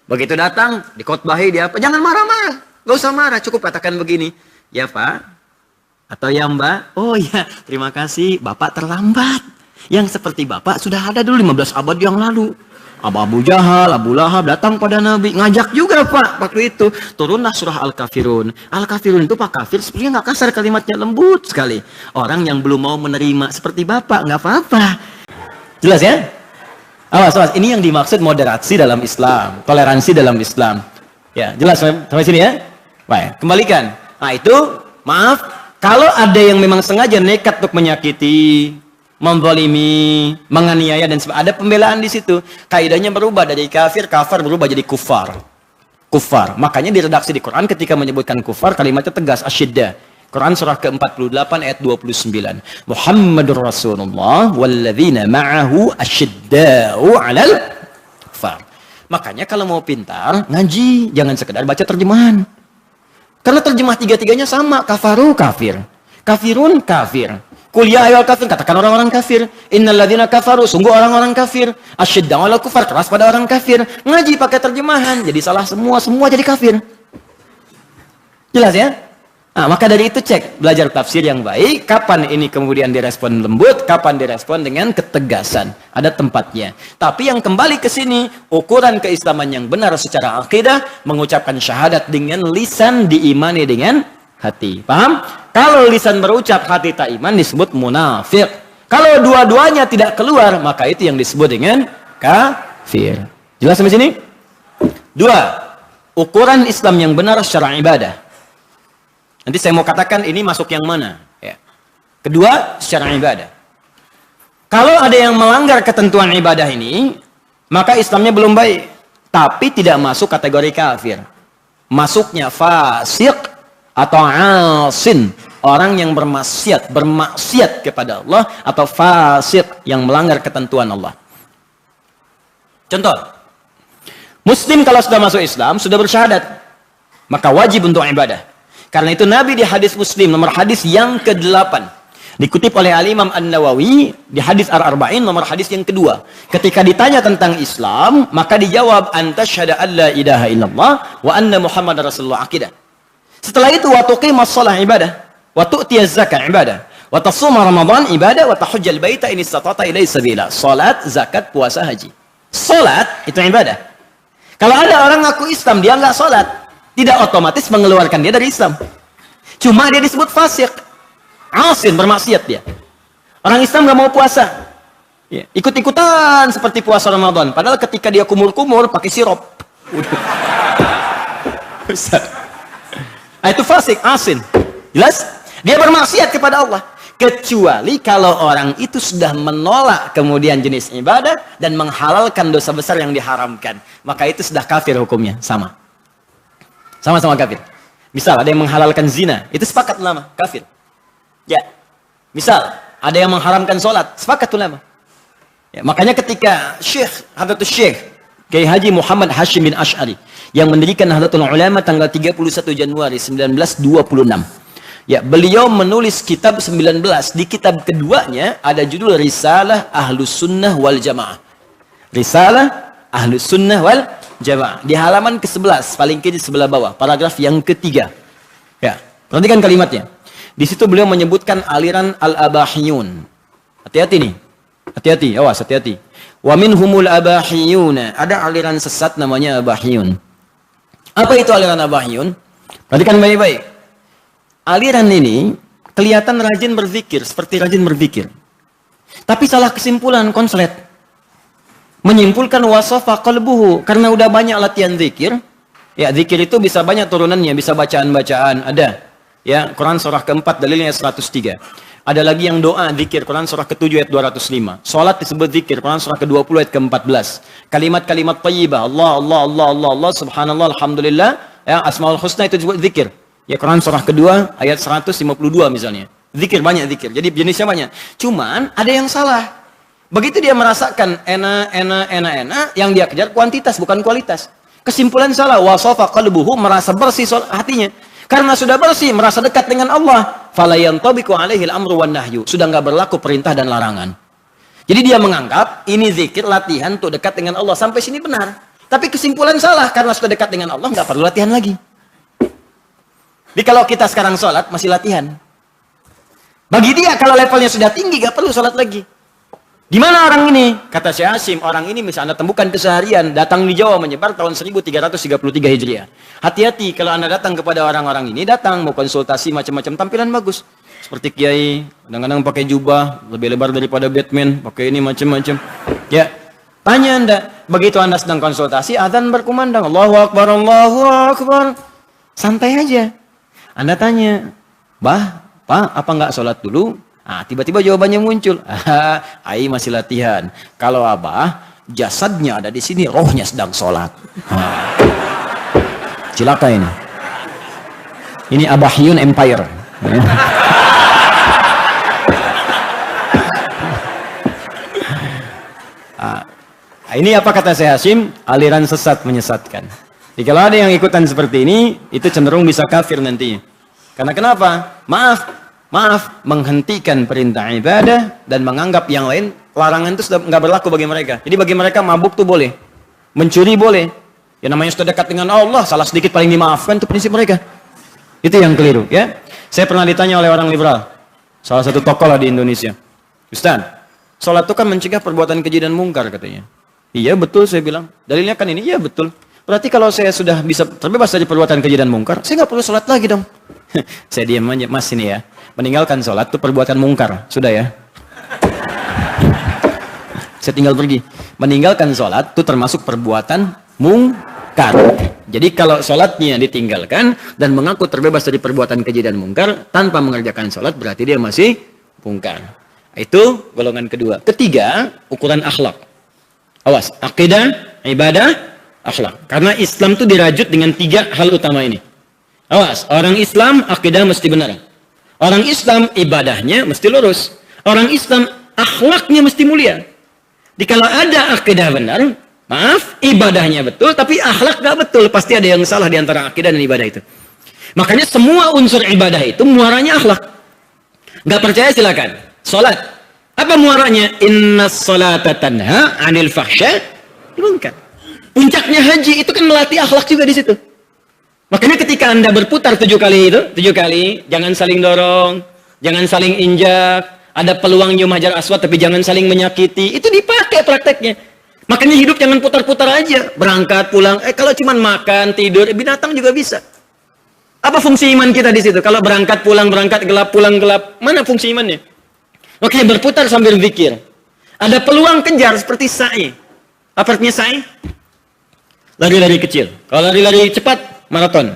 Begitu datang, dikhotbahi dia apa? Jangan marah-marah. Gak usah marah, cukup katakan begini. Ya Pak, atau ya Mbak. Oh ya, terima kasih, Bapak terlambat. Yang seperti Bapak sudah ada dulu 15 abad yang lalu. Abu Jahal, Abu Lahab datang pada Nabi. Ngajak juga Pak, waktu itu. Turunlah surah Al-Kafirun. Al-Kafirun itu Pak kafir, sebenarnya nggak kasar kalimatnya, lembut sekali. Orang yang belum mau menerima seperti Bapak, nggak apa-apa. Jelas ya? Awas, ini yang dimaksud moderasi dalam Islam, toleransi dalam Islam. Ya, jelas sampai sini ya? Baik, kembalikan. Nah itu, maaf, kalau ada yang memang sengaja nekat untuk menyakiti, menzalimi, menganiaya dan sebagainya, ada pembelaan di situ. Kaidahnya berubah dari kafir berubah jadi kufar. Kufar. Makanya di redaksi di Quran ketika menyebutkan kufar, kalimatnya tegas, asyiddah. Quran surah ke-48 ayat 29. Muhammadur Rasulullah walladzina ma'ahu asyidda'u 'alal kufar. Makanya kalau mau pintar, ngaji, jangan sekedar baca terjemahan. Karena terjemah tiga-tiganya sama, kafaru kafir, kafirun kafir. Kuliah ayat kafir, katakan orang-orang kafir. Innalladzina kafaru, sungguh orang-orang kafir. Asyidda'u 'alal kufar, keras pada orang kafir. Ngaji pakai terjemahan, jadi salah semua jadi kafir. Jelas ya? Nah, maka dari itu cek, belajar tafsir yang baik, kapan ini kemudian direspon lembut, kapan direspon dengan ketegasan. Ada tempatnya. Tapi yang kembali ke sini, ukuran keislaman yang benar secara akidah, mengucapkan syahadat dengan lisan, diimani dengan hati. Paham? Kalau lisan berucap, hati tak iman, disebut munafik. Kalau dua-duanya tidak keluar, maka itu yang disebut dengan kafir. Jelas sampai sini? 2. Ukuran Islam yang benar secara ibadah. Nanti saya mau katakan ini masuk yang mana. Ya. Kedua, secara ibadah. Kalau ada yang melanggar ketentuan ibadah ini, maka Islamnya belum baik. Tapi tidak masuk kategori kafir. Masuknya fasik atau asin. Orang yang bermaksiat kepada Allah, atau fasik yang melanggar ketentuan Allah. Contoh, Muslim kalau sudah masuk Islam, sudah bersyahadat, maka wajib untuk ibadah. Karena itu Nabi di hadis Muslim, nomor hadis yang ke-8, dikutip oleh Al-Imam An-Nawawi, di hadis Ar-Arba'in, nomor hadis yang kedua. Ketika ditanya tentang Islam, maka dijawab, anta syahada an la ilaha illallah, wa anna Muhammad Rasulullah akidah. Setelah itu, wa tuqimas shalah ibadah. Wa tu'tiyaz zakah ibadah, wa tasuma Ramadan ibadah, wa tahujjal baita in istata'ta ilaihi sabila. Salat, zakat, puasa, haji. Salat itu ibadah. Kalau ada orang ngaku Islam dia enggak salat, tidak otomatis mengeluarkan dia dari Islam. Cuma dia disebut fasik. Asin, bermaksiat dia. Orang Islam enggak mau puasa. Ya, ikut-ikutan seperti puasa Ramadan, padahal ketika dia kumur-kumur pakai sirup. Itu fasik, asin. Jelas? Dia bermaksiat kepada Allah. Kecuali kalau orang itu sudah menolak kemudian jenis ibadah dan menghalalkan dosa besar yang diharamkan. Maka itu sudah kafir hukumnya. Sama. Sama-sama kafir. Misal ada yang menghalalkan zina. Itu sepakat ulama. Kafir. Ya. Misal ada yang mengharamkan sholat. Sepakat ulama. Ya, makanya ketika Hadratus Syekh Kiai Haji Muhammad Hashim bin Ash'ari yang mendirikan Nahdlatul Ulama tanggal 31 Januari 1926. Ya, beliau menulis kitab 19. Di kitab keduanya ada judul Risalah Ahlus Sunnah wal Jamaah. Risalah Ahlus Sunnah wal Jamaah. Di halaman ke-11, paling kiri sebelah bawah, paragraf yang ketiga. Ya, perhatikan kalimatnya. Di situ beliau menyebutkan aliran Al-Abahiyun. Hati-hati nih. Hati-hati, awas, hati-hati. Wa minhumul abahiyuna. Ada aliran sesat namanya Abahiyun. Apa itu aliran Abahiyun? Perhatikan baik-baik. Aliran ini kelihatan rajin berzikir, seperti rajin berzikir. Tapi salah kesimpulan, konslet. Menyimpulkan wasafa qalbuhu, karena udah banyak latihan zikir. Ya, zikir itu bisa banyak turunannya, bisa bacaan-bacaan, ada. Ya, Quran surah ke-4 dalilnya 103. Ada lagi yang doa zikir, Quran surah ke-7 ayat 205. Salat disebut zikir, Quran surah ke-20 ayat ke-14. Kalimat-kalimat thayyibah, Allah, subhanallah, alhamdulillah, ya, asmaul husna itu disebut zikir. Ya, Quran surah kedua ayat 152 misalnya. Zikir, banyak zikir. Jadi jenisnya banyak. Cuman ada yang salah. Begitu dia merasakan enak, yang dia kejar kuantitas bukan kualitas. Kesimpulan salah. Wasafa qalbuhu, merasa bersih hatinya. Karena sudah bersih, merasa dekat dengan Allah. Fala yantabiqu alaihi al-amru wan nahyu. Sudah enggak berlaku perintah dan larangan. Jadi dia menganggap ini zikir latihan untuk dekat dengan Allah. Sampai sini benar. Tapi kesimpulan salah. Karena sudah dekat dengan Allah, enggak perlu latihan lagi. Jadi kalau kita sekarang sholat, masih latihan. Bagi dia, kalau levelnya sudah tinggi, gak perlu sholat lagi. Gimana orang ini? Kata Syekh Hashim, orang ini misalnya temukan keseharian, datang di Jawa menyebar tahun 1333 Hijriah. Hati-hati, kalau Anda datang kepada orang-orang ini, datang, mau konsultasi macam-macam, tampilan bagus. Seperti Kiai, kadang-kadang pakai jubah, lebih lebar daripada Batman, pakai ini macam-macam. Ya, tanya Anda, begitu Anda sedang konsultasi, azan berkumandang, Allahu Akbar, Allahu Akbar. Santai aja. Anda tanya, Pak, apa enggak sholat dulu? Tiba-tiba jawabannya muncul. Ai masih latihan. Kalau Abah, jasadnya ada di sini, rohnya sedang sholat. Cilaka ini. Ini Abahiyun Empire. Ini apa kata Syekh Hashim? Aliran sesat menyesatkan. Jadi kalau ada yang ikutan seperti ini, itu cenderung bisa kafir nantinya. Karena kenapa? Maaf, menghentikan perintah ibadah dan menganggap yang lain, larangan itu sudah nggak berlaku bagi mereka. Jadi bagi mereka mabuk tuh boleh, mencuri boleh. Yang namanya sudah dekat dengan Allah, salah sedikit paling dimaafkan, itu prinsip mereka. Itu yang keliru, ya. Saya pernah ditanya oleh orang liberal, salah satu tokoh lah di Indonesia. Ustaz, sholat itu kan mencegah perbuatan keji dan mungkar katanya. Iya betul, saya bilang. Dalilnya kan ini, iya betul. Berarti kalau saya sudah bisa terbebas dari perbuatan keji dan mungkar, saya nggak perlu sholat lagi dong. Saya diam aja, Mas ini ya. Meninggalkan sholat itu perbuatan mungkar. Sudah ya. Saya tinggal pergi. Meninggalkan sholat itu termasuk perbuatan mungkar. Jadi kalau sholatnya ditinggalkan dan mengaku terbebas dari perbuatan keji dan mungkar tanpa mengerjakan sholat, berarti dia masih mungkar. Itu golongan kedua. Ketiga, ukuran akhlak. Awas, akidah, ibadah, akhlak. Karena Islam itu dirajut dengan 3 hal utama ini. Awas, orang Islam akidah mesti benar. Orang Islam ibadahnya mesti lurus. Orang Islam akhlaknya mesti mulia. Jadi kalau ada akidah benar, maaf, ibadahnya betul, tapi akhlak gak betul. Pasti ada yang salah di antara akidah dan ibadah itu. Makanya semua unsur ibadah itu muaranya akhlak. Gak percaya silakan. Salat. Apa muaranya? Innas salata tanha 'anil fahsya wal munkar. Puncaknya haji itu kan melatih akhlak juga di situ. Makanya ketika Anda berputar 7 kali itu, 7 kali, jangan saling dorong, jangan saling injak, ada peluang nyium hajar aswad tapi jangan saling menyakiti, itu dipakai prakteknya. Makanya hidup jangan putar-putar aja, berangkat pulang, kalau cuma makan, tidur, binatang juga bisa. Apa fungsi iman kita di situ? Kalau berangkat pulang gelap, pulang gelap, mana fungsi imannya? Oke, berputar sambil zikir. Ada peluang kejar seperti sa'i. Apa artinya sa'i? Lari-lari kecil. Kalau lari-lari cepat, maraton.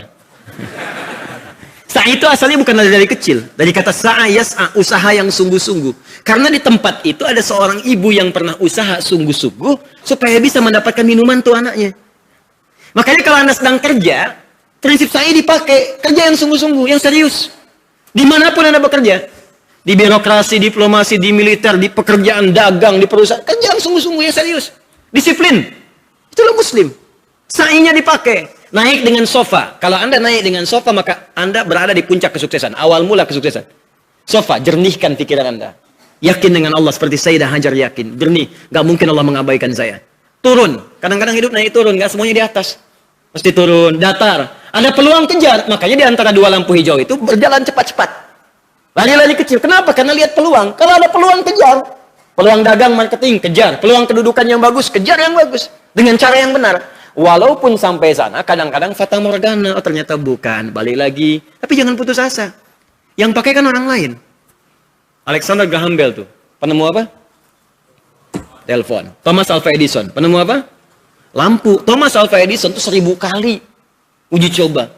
Sa'i itu asalnya bukan dari kecil. Dari kata sa'a yas'a, usaha yang sungguh-sungguh. Karena di tempat itu ada seorang ibu yang pernah usaha sungguh-sungguh supaya bisa mendapatkan minuman tuh anaknya. Makanya kalau Anda sedang kerja, prinsip sa'i dipakai. Kerja yang sungguh-sungguh, yang serius. Dimanapun Anda bekerja. Di birokrasi, diplomasi, di militer, di pekerjaan dagang, di perusahaan. Kerja yang sungguh-sungguh, yang serius. Disiplin. Itulah Muslim. Sa'inya dipakai. Naik dengan sofa. Kalau Anda naik dengan sofa, maka Anda berada di puncak kesuksesan. Awal mula kesuksesan. Sofa, jernihkan pikiran Anda. Yakin dengan Allah seperti Sayyidah Hajar yakin. Jernih. Gak mungkin Allah mengabaikan saya. Turun. Kadang-kadang hidup naik turun. Gak semuanya di atas. Mesti turun. Datar. Ada peluang kejar. Makanya di antara 2 lampu hijau itu berjalan cepat-cepat. Lari-lari kecil. Kenapa? Karena lihat peluang. Kalau ada peluang, kejar. Peluang dagang, marketing, kejar. Peluang kedudukan yang bagus, kejar yang bagus. Dengan cara yang benar. Walaupun sampai sana, kadang-kadang fata morgana, oh ternyata bukan, balik lagi. Tapi jangan putus asa. Yang pakai kan orang lain. Alexander Graham Bell tuh, penemu apa? Telepon. Thomas Alva Edison, penemu apa? Lampu. Thomas Alva Edison tuh 1000 kali uji coba.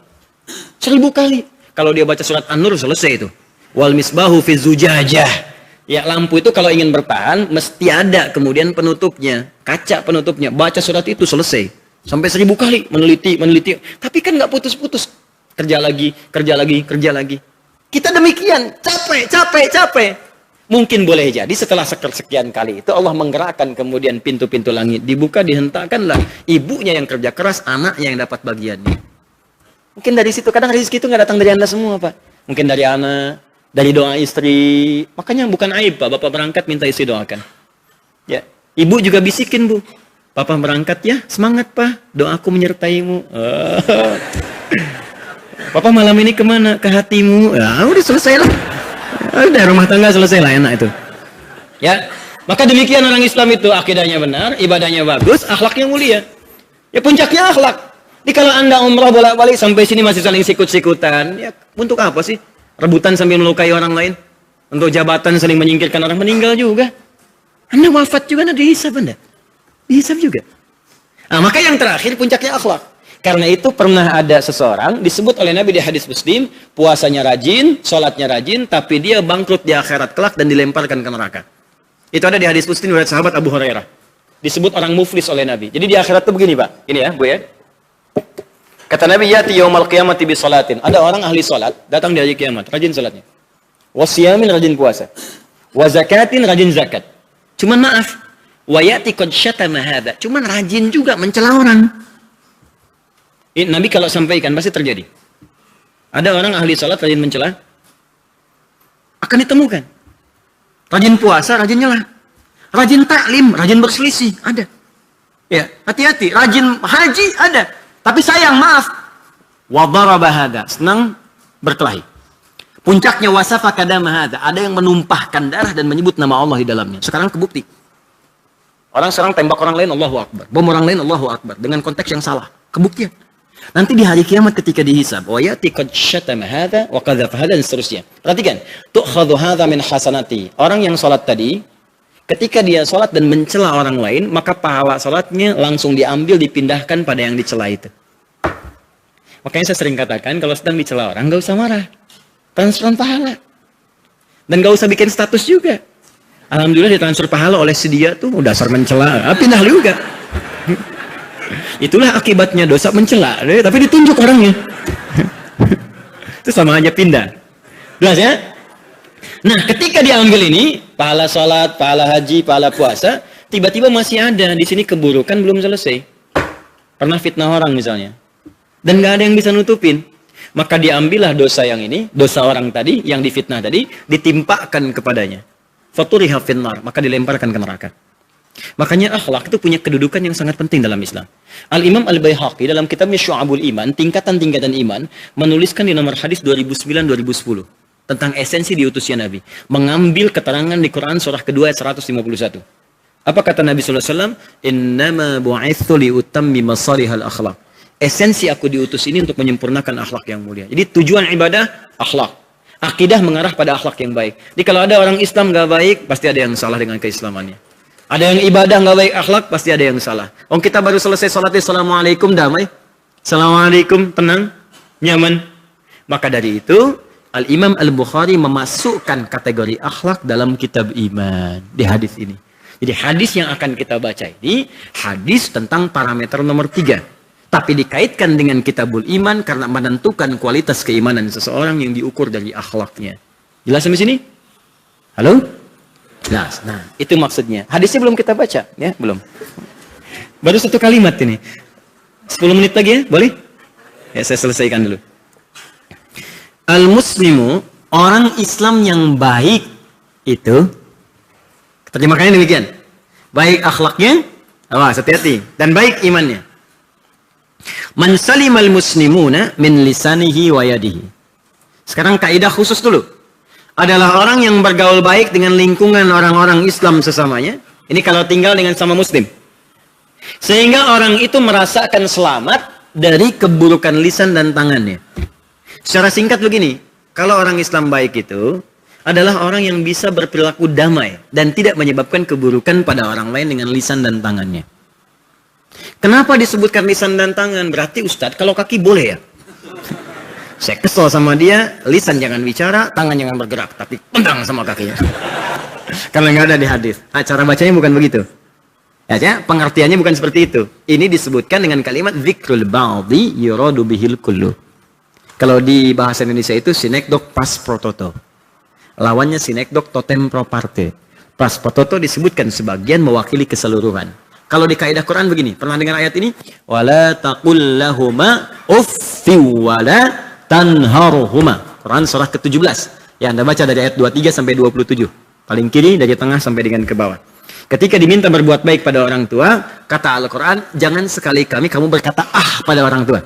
1000 kali. Kalau dia baca surat An-Nur, selesai itu. Wal misbahu fi zujajah. Ya, lampu itu kalau ingin bertahan, mesti ada kemudian penutupnya. Kaca penutupnya. Baca surat itu, selesai. Sampai 1000 kali meneliti. Tapi kan nggak putus-putus. Kerja lagi. Kita demikian. Capek. Mungkin boleh jadi setelah sekian kali itu Allah menggerakkan kemudian pintu-pintu langit. Dibuka, dihentakkanlah. Ibunya yang kerja keras, anaknya yang dapat bagiannya. Mungkin dari situ. Kadang rezeki itu nggak datang dari Anda semua, Pak. Mungkin dari anak, dari doa istri. Makanya bukan aib, Pak. Bapak berangkat minta istri doakan. Ya, ibu juga bisikin, Bu. Papa berangkat ya, semangat Pak, doaku menyertaimu. Papa malam ini kemana? Ke hatimu. Ya, udah selesai lah. Udah rumah tangga selesai lah, enak itu. Ya, maka demikian orang Islam itu akidahnya benar, ibadahnya bagus, akhlaknya mulia. Ya puncaknya akhlak. Jadi kalau Anda umrah bolak-balik sampai sini masih saling sikut-sikutan, ya untuk apa sih? Rebutan sambil melukai orang lain. Untuk jabatan saling menyingkirkan orang, meninggal juga. Anda wafat juga, Anda dihisab Anda. Dihisab juga. Nah, maka yang terakhir puncaknya akhlak. Karena itu pernah ada seseorang disebut oleh Nabi di hadis Muslim, puasanya rajin, sholatnya rajin, tapi dia bangkrut di akhirat kelak dan dilemparkan ke neraka. Itu ada di hadis Muslim dari sahabat Abu Hurairah. Disebut orang muflis oleh Nabi. Jadi di akhirat itu begini, Pak. Ini ya, Bu ya. Kata Nabi, yati yaumal qiyamati bi sholatin. Ada orang ahli sholat, datang di hari kiamat, rajin sholatnya. Wasiyamin, rajin puasa. Wa zakatin, rajin zakat. Cuman maaf, wayati qad syatama hadza. Cuman rajin juga mencela orang. Ini Nabi kalau sampaikan pasti terjadi. Ada orang ahli salat rajin mencela, akan ditemukan. Rajin puasa, rajin nyela. Rajin taklim, rajin berselisih, ada. Ya, hati-hati. Rajin haji ada. Tapi sayang, maaf. Wa daraba hadza, senang berkelahi. Puncaknya wasafa kadama hadza, ada yang menumpahkan darah dan menyebut nama Allah di dalamnya. Sekarang kebukti. Orang sekarang tembak orang lain, Allahu Akbar. Bom orang lain, Allahu Akbar. Dengan konteks yang salah. Kebuktian. Nanti di hari kiamat ketika dihisab, wa yati qad syatama hadza wa qadzafa hadza dan seterusnya. Perhatikan, tu'khadhu hadza min hasanati. Orang yang salat tadi, ketika dia salat dan mencela orang lain, maka pahala salatnya langsung diambil dipindahkan pada yang dicela itu. Makanya saya sering katakan kalau sedang dicela orang enggak usah marah. Transferan pahala. Dan enggak usah bikin status juga. Alhamdulillah ditransfer pahala oleh si dia tuh dasar mencela, pindah juga. Itulah akibatnya dosa mencela, tapi ditunjuk orangnya. Itu sama aja pindah. Jelas ya? Nah, ketika diambil ini, pahala sholat, pahala haji, pahala puasa, tiba-tiba masih ada di sini keburukan belum selesai. Pernah fitnah orang misalnya. Dan nggak ada yang bisa nutupin. Maka diambillah dosa yang ini, dosa orang tadi, yang difitnah tadi, ditimpakan kepadanya. Faturiha finnar, maka dilemparkan ke neraka. Makanya akhlak itu punya kedudukan yang sangat penting dalam Islam. Al-Imam Al-Baihaqi dalam kitabnya Syu'abul Iman, tingkatan-tingkatan iman, menuliskan di nomor hadis 2009-2010 tentang esensi diutusnya Nabi. Mengambil keterangan di Quran surah kedua ayat 151. Apa kata Nabi SAW? Innama bu'ithu liutammima salihal akhlak. Esensi aku diutus ini untuk menyempurnakan akhlak yang mulia. Jadi tujuan ibadah, akhlak. Akidah mengarah pada akhlak yang baik. Jadi kalau ada orang Islam gak baik, pasti ada yang salah dengan keislamannya. Ada yang ibadah nggak baik akhlak, pasti ada yang salah. Oh, kita baru selesai sholat, assalamualaikum, damai. Assalamualaikum, tenang, nyaman. Maka dari itu, Al-Imam Al-Bukhari memasukkan kategori akhlak dalam kitab iman di hadis ini. Jadi hadis yang akan kita baca ini, hadis tentang parameter nomor 3. Tapi dikaitkan dengan kitabul iman karena menentukan kualitas keimanan seseorang yang diukur dari akhlaknya. Jelas sampai sini? Halo? Nah, itu maksudnya. Hadisnya belum kita baca, ya, belum. Baru satu kalimat ini. 10 menit lagi ya, boleh? Ya, saya selesaikan dulu. Al-Muslimu, orang Islam yang baik itu, terjemahkannya demikian. Baik akhlaknya, awas, hati-hati. Dan baik imannya. Man salimal muslimuna min lisanihi wa yadihi. Sekarang kaidah khusus dulu. Adalah orang yang bergaul baik dengan lingkungan orang-orang Islam sesamanya. Ini kalau tinggal dengan sama Muslim. Sehingga orang itu merasakan selamat dari keburukan lisan dan tangannya. Secara singkat begini, kalau orang Islam baik itu adalah orang yang bisa berperilaku damai dan tidak menyebabkan keburukan pada orang lain dengan lisan dan tangannya. Kenapa disebutkan lisan dan tangan? Berarti Ustadz, kalau kaki boleh ya? Saya kesel sama dia, lisan jangan bicara, tangan jangan bergerak, tapi tendang sama kakinya. Karena nggak ada di hadis. Nah, cara bacanya bukan begitu. Ya, pengertiannya bukan seperti itu. Ini disebutkan dengan kalimat zikrul ba'di yuradu bihil kullu. Kalau di bahasa Indonesia itu sinekdok pas prototo. Lawannya sinekdok totem pro parte. Pas prototo disebutkan sebagian mewakili keseluruhan. Kalau di kaidah Quran begini, pernah dengar ayat ini? Wala taqul lahuma uffi wala tanharuhuma. Quran surah ke-17. Ya, Anda baca dari ayat 23 sampai 27. Paling kiri dari tengah sampai dengan ke bawah. Ketika diminta berbuat baik pada orang tua, kata Al-Quran, jangan sekali-kali kamu berkata pada orang tua.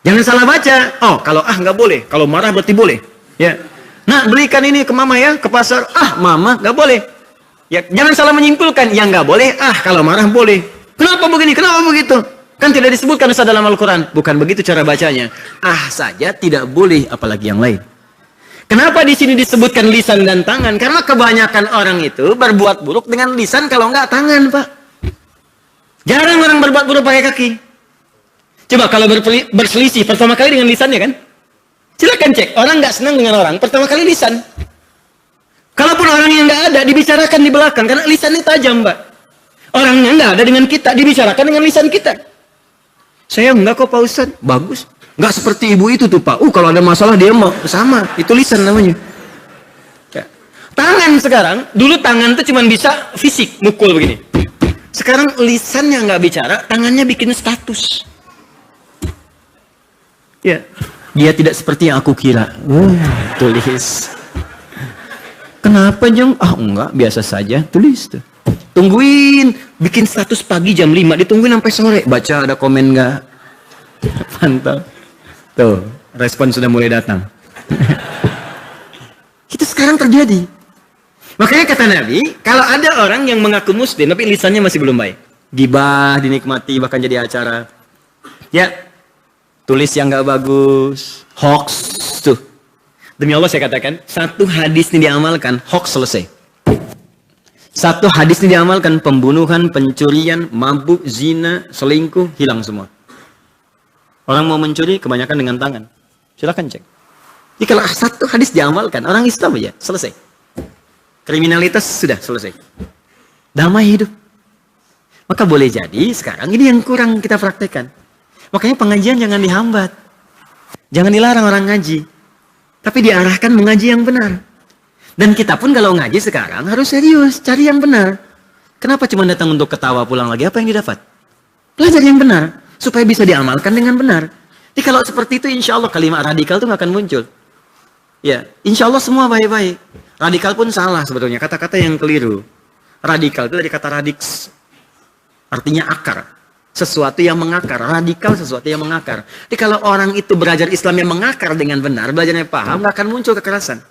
Jangan salah baca. Oh, kalau nggak boleh. Kalau marah berarti boleh. Ya. Nah, belikan ini ke mama ya, ke pasar. Mama nggak boleh. Ya, jangan salah menyimpulkan. Yang nggak boleh, kalau marah boleh. Kenapa begini? Kenapa begitu? Kan tidak disebutkan dalam Al-Quran. Bukan begitu cara bacanya. Saja tidak boleh, apalagi yang lain. Kenapa di sini disebutkan lisan dan tangan? Karena kebanyakan orang itu berbuat buruk dengan lisan, kalau nggak tangan, Pak. Jarang orang berbuat buruk pakai kaki. Coba kalau berselisih pertama kali dengan lisannya kan? Silakan cek. Orang nggak senang dengan orang, pertama kali lisan. Kalaupun orang yang nggak ada, dibicarakan di belakang. Karena lisannya tajam, Pak. Orangnya nggak ada dengan kita, dibicarakan dengan lisan kita. Saya enggak kok Pak Ustadz. Bagus. Enggak seperti ibu itu tuh Pak. Kalau ada masalah dia mau sama. Itu lisan namanya. Ya. Tangan sekarang. Dulu tangan tuh cuma bisa fisik. Mukul begini. Sekarang lisannya nggak bicara. Tangannya bikin status. Ya. Dia tidak seperti yang aku kira. Tulis. Kenapa Jeng? Enggak. Biasa saja. Tulis tuh. Tungguin, bikin status pagi jam 5, ditungguin sampai sore. Baca ada komen nggak? Pantau. Tuh, respon sudah mulai datang. Itu sekarang terjadi. Makanya kata Nabi, kalau ada orang yang mengaku muslim, tapi lisannya masih belum baik. Gibah dinikmati, bahkan jadi acara. Ya, tulis yang nggak bagus, hoax tuh. Demi Allah saya katakan, satu hadis ini diamalkan, hoax selesai. Satu hadis ini diamalkan, pembunuhan, pencurian, mabuk, zina, selingkuh, hilang semua. Orang mau mencuri, kebanyakan dengan tangan. Silakan cek. Jadi kalau satu hadis diamalkan, orang Islam aja, selesai. Kriminalitas sudah selesai. Damai hidup. Maka boleh jadi sekarang ini yang kurang kita praktekkan. Makanya pengajian jangan dihambat. Jangan dilarang orang ngaji. Tapi diarahkan mengaji yang benar. Dan kita pun kalau ngaji sekarang harus serius, cari yang benar. Kenapa cuma datang untuk ketawa pulang lagi? Apa yang didapat? Belajar yang benar, supaya bisa diamalkan dengan benar. Jadi kalau seperti itu insya Allah kalimat radikal itu nggak akan muncul. Ya, insya Allah semua baik-baik. Radikal pun salah sebetulnya, kata-kata yang keliru. Radikal itu dari kata radix, artinya akar. Sesuatu yang mengakar, radikal sesuatu yang mengakar. Jadi kalau orang itu belajar Islam yang mengakar dengan benar, belajarnya paham, nggak akan muncul kekerasan.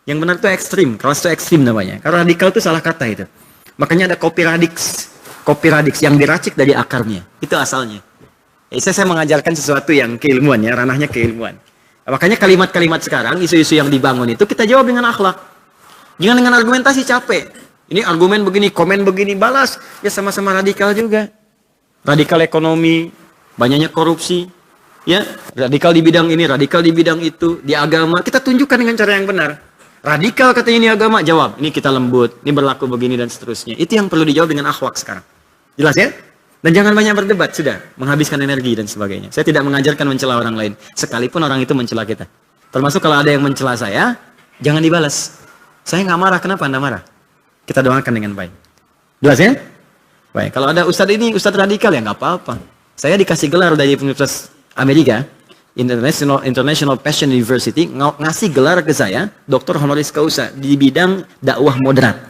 Yang benar itu ekstrim, keras itu ekstrim namanya. Karena radikal itu salah kata itu. Makanya ada kopi radix yang diracik dari akarnya. Itu asalnya. Saya mengajarkan sesuatu yang keilmuan ya, ranahnya keilmuan. Makanya kalimat-kalimat sekarang, isu-isu yang dibangun itu kita jawab dengan akhlak. Jangan dengan argumentasi capek. Ini argumen begini, komen begini, balas. Ya sama-sama radikal juga. Radikal ekonomi, banyaknya korupsi, ya radikal di bidang ini, radikal di bidang itu, di agama kita tunjukkan dengan cara yang benar. Radikal katanya ini agama, jawab ini kita lembut, ini berlaku begini dan seterusnya. Itu yang perlu dijawab dengan akhlak sekarang. Jelas ya? Dan jangan banyak berdebat, sudah menghabiskan energi dan sebagainya. Saya tidak mengajarkan mencela orang lain, sekalipun orang itu mencela kita. Termasuk kalau ada yang mencela saya, jangan dibalas. Saya nggak marah, kenapa Anda marah? Kita doakan dengan baik. Jelas ya? Baik, kalau ada ustadz ini, ustadz radikal ya nggak apa-apa. Saya dikasih gelar dari Universitas Amerika, International Passion University, ngasih gelar ke saya, Dr. Honoris Causa di bidang dakwah moderat.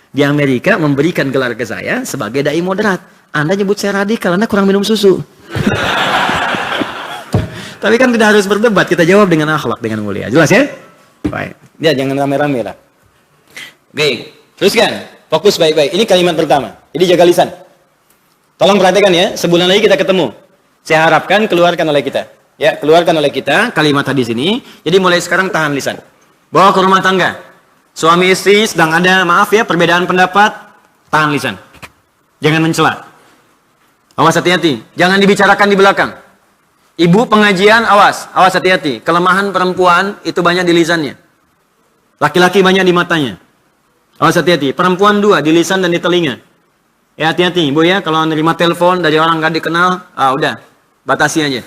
Di Amerika memberikan gelar ke saya sebagai dai moderat. Anda nyebut saya radikal, Anda kurang minum susu. Tapi kan tidak harus berdebat, kita jawab dengan akhlak, dengan mulia. Jelas ya? Baik, ya jangan rame-rame lah. Oke, teruskan. Fokus baik-baik. Ini kalimat pertama. Jadi jaga lisan. Tolong perhatikan ya. Sebulan lagi kita ketemu. Saya harapkan keluarkan oleh kita. Ya, keluarkan oleh kita kalimat hadis ini. Jadi mulai sekarang tahan lisan. Bawa ke rumah tangga. Suami istri sedang ada, maaf ya, perbedaan pendapat. Tahan lisan. Jangan mencela. Awas hati-hati. Jangan dibicarakan di belakang. Ibu pengajian, awas. Awas hati-hati. Kelemahan perempuan itu banyak di lisannya. Laki-laki banyak di matanya. Awas hati-hati, perempuan dua, di lisan dan di telinga. Ya hati-hati, Bu ya, kalau nerima telepon dari orang gak dikenal, udah, batasi aja.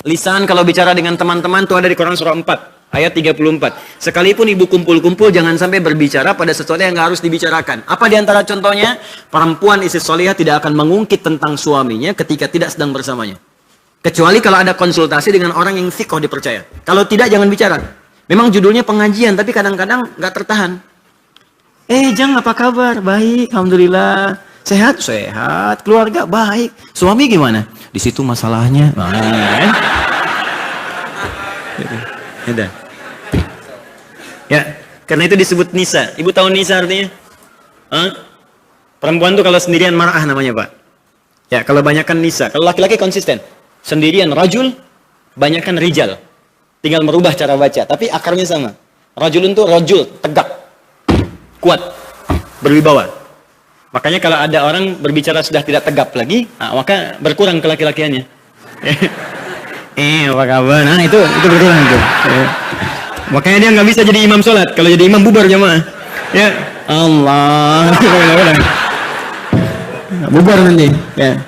Lisan kalau bicara dengan teman-teman itu ada di Quran surah 4, ayat 34. Sekalipun ibu kumpul-kumpul, jangan sampai berbicara pada sesuatu yang gak harus dibicarakan. Apa diantara contohnya? Perempuan istri solihah tidak akan mengungkit tentang suaminya ketika tidak sedang bersamanya. Kecuali kalau ada konsultasi dengan orang yang thiqah dipercaya. Kalau tidak, jangan bicara. Memang judulnya pengajian, tapi kadang-kadang gak tertahan. Jang, apa kabar? Baik, alhamdulillah. Sehat? Sehat. Keluarga? Baik. Suami gimana? Di situ masalahnya. Ya, karena itu disebut nisa. Ibu tahu nisa artinya? Perempuan tuh kalau sendirian mar'ah namanya, Pak. Ya, kalau banyakan nisa. Kalau laki-laki konsisten. Sendirian rajul, banyakan rijal. Tinggal merubah cara baca, tapi akarnya sama. Rajulun tuh rajul, tegak. Kuat, berwibawa. Makanya kalau ada orang berbicara sudah tidak tegap lagi, maka berkurang kelaki-lakiannya. Apa kabar? Nah itu berkurang itu. Makanya dia nggak bisa jadi imam sholat. Kalau jadi imam bubar jamaah. Ya Allah. Bubar nanti. Ya.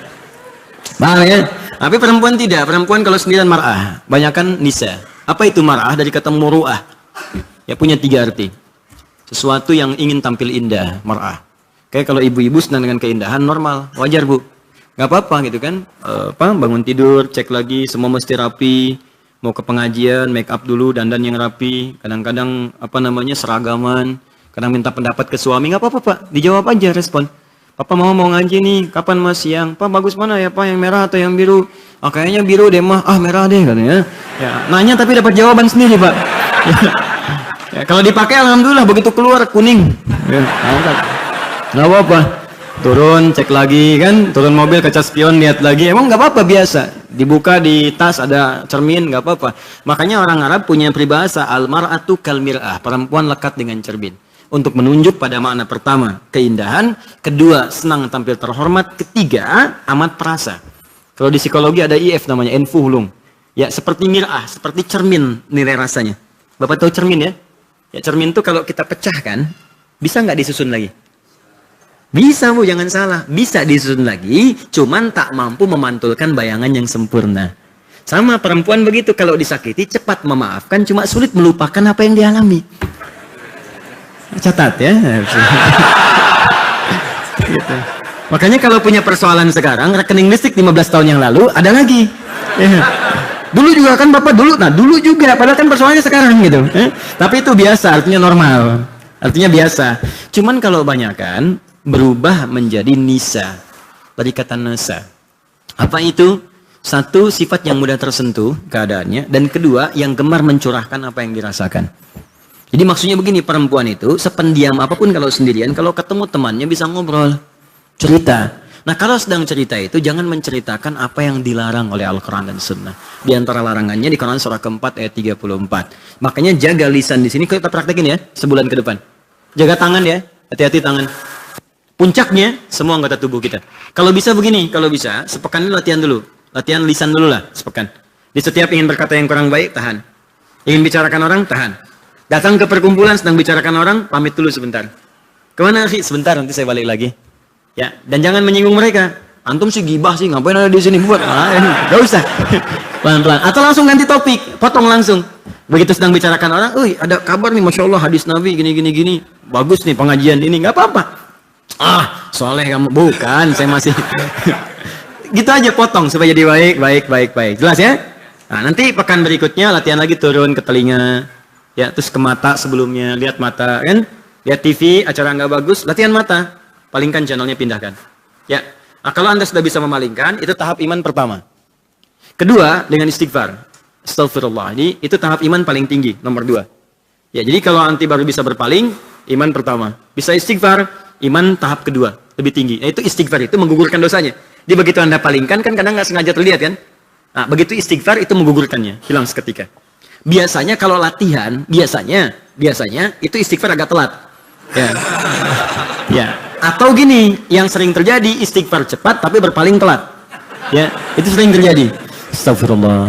Paham ya? Tapi perempuan tidak. Perempuan kalau sendirian mar'ah, banyakan nisa. Apa itu mar'ah? Dari kata muru'ah. Ya punya 3 arti. Sesuatu yang ingin tampil indah, mar'ah. Kayak kalau ibu-ibu senang dengan keindahan, normal, wajar Bu. Gak apa-apa gitu kan. Bangun tidur, cek lagi, semua mesti rapi. Mau ke pengajian, make up dulu, dandan yang rapi. Kadang-kadang, seragaman. Kadang minta pendapat ke suami, gak apa-apa Pak. Dijawab aja, respon. Papa mau ngaji nih, kapan Mas siang? Pak bagus mana ya Pak, yang merah atau yang biru? Kayaknya biru deh mah, merah deh katanya. Ya, nanya tapi dapat jawaban sendiri Pak. Ya, kalau dipakai alhamdulillah, begitu keluar kuning. Ya, nggak apa-apa. Turun, cek lagi kan, turun mobil kaca spion lihat lagi. Emang nggak apa-apa biasa. Dibuka di tas ada cermin, nggak apa-apa. Makanya orang Arab punya peribahasa al-mar'atu kal mir'ah, perempuan lekat dengan cermin. Untuk menunjuk pada makna pertama, keindahan, kedua, senang tampil terhormat, ketiga, amat perasa. Kalau di psikologi ada IF namanya enfuhlung. Ya, seperti mir'ah, seperti cermin nilai rasanya. Bapak tahu cermin ya? Ya, cermin itu kalau kita pecahkan, bisa nggak disusun lagi? Bisa Bu, jangan salah. Bisa disusun lagi, cuman tak mampu memantulkan bayangan yang sempurna. Sama perempuan begitu, kalau disakiti cepat memaafkan, cuma sulit melupakan apa yang dialami. Catat ya. Gitu. Makanya kalau punya persoalan sekarang, rekening listrik 15 tahun yang lalu, ada lagi. Ya. Dulu juga kan Bapak dulu, nah dulu juga, padahal kan persoalannya sekarang gitu. Tapi itu biasa, artinya normal. Artinya biasa. Cuman kalau banyakan, berubah menjadi nisa, dari kata nasa. Apa itu? Satu, sifat yang mudah tersentuh keadaannya, dan kedua, yang gemar mencurahkan apa yang dirasakan. Jadi maksudnya begini, perempuan itu sependiam apapun kalau sendirian, kalau ketemu temannya bisa ngobrol, cerita. Nah kalau sedang cerita itu jangan menceritakan apa yang dilarang oleh Al-Quran dan Sunnah. Di antara larangannya di Quran surah keempat ayat 34. Makanya jaga lisan di sini, kita praktekin ya sebulan ke depan. Jaga tangan ya, hati-hati tangan. Puncaknya semua anggota tubuh kita. Kalau bisa begini, kalau bisa sepekan ini latihan dulu. Latihan lisan dulu lah sepekan. Di setiap ingin berkata yang kurang baik, tahan. Ingin bicarakan orang, tahan. Datang ke perkumpulan sedang bicarakan orang, pamit dulu sebentar. Kemana sih? Sebentar, nanti saya balik lagi. Ya, dan jangan menyinggung mereka. Antum sih gibah sih, ngapain ada di sini buat? Gak usah. Pelan-pelan. Atau langsung ganti topik, potong langsung. Begitu sedang bicarakan orang, ada kabar nih, Masya Allah hadis Nabi gini. Bagus nih pengajian ini, nggak apa-apa. Soleh kamu. Bukan, saya masih gitu aja, potong supaya jadi baik. Jelas ya? Nah, nanti pekan berikutnya latihan lagi, turun ke telinga, ya, terus ke mata sebelumnya, lihat mata kan, lihat TV acara nggak bagus, latihan mata, palingkan channelnya, pindahkan. Ya, nah, kalau Anda sudah bisa memalingkan, itu tahap iman pertama. Kedua, dengan istighfar, astagfirullah, ini itu tahap iman paling tinggi, nomor 2. Ya, jadi kalau anti baru bisa berpaling, iman pertama, bisa istighfar, iman tahap kedua, lebih tinggi. Nah, itu istighfar, itu menggugurkan dosanya. Jadi begitu Anda palingkan, kan kadang nggak sengaja terlihat kan? Nah, begitu istighfar itu menggugurkannya, hilang seketika. Biasanya kalau latihan, biasanya itu istighfar agak telat. Ya. Ya. Atau gini, yang sering terjadi istighfar cepat tapi berpaling telat. Ya, itu sering terjadi. Astagfirullah.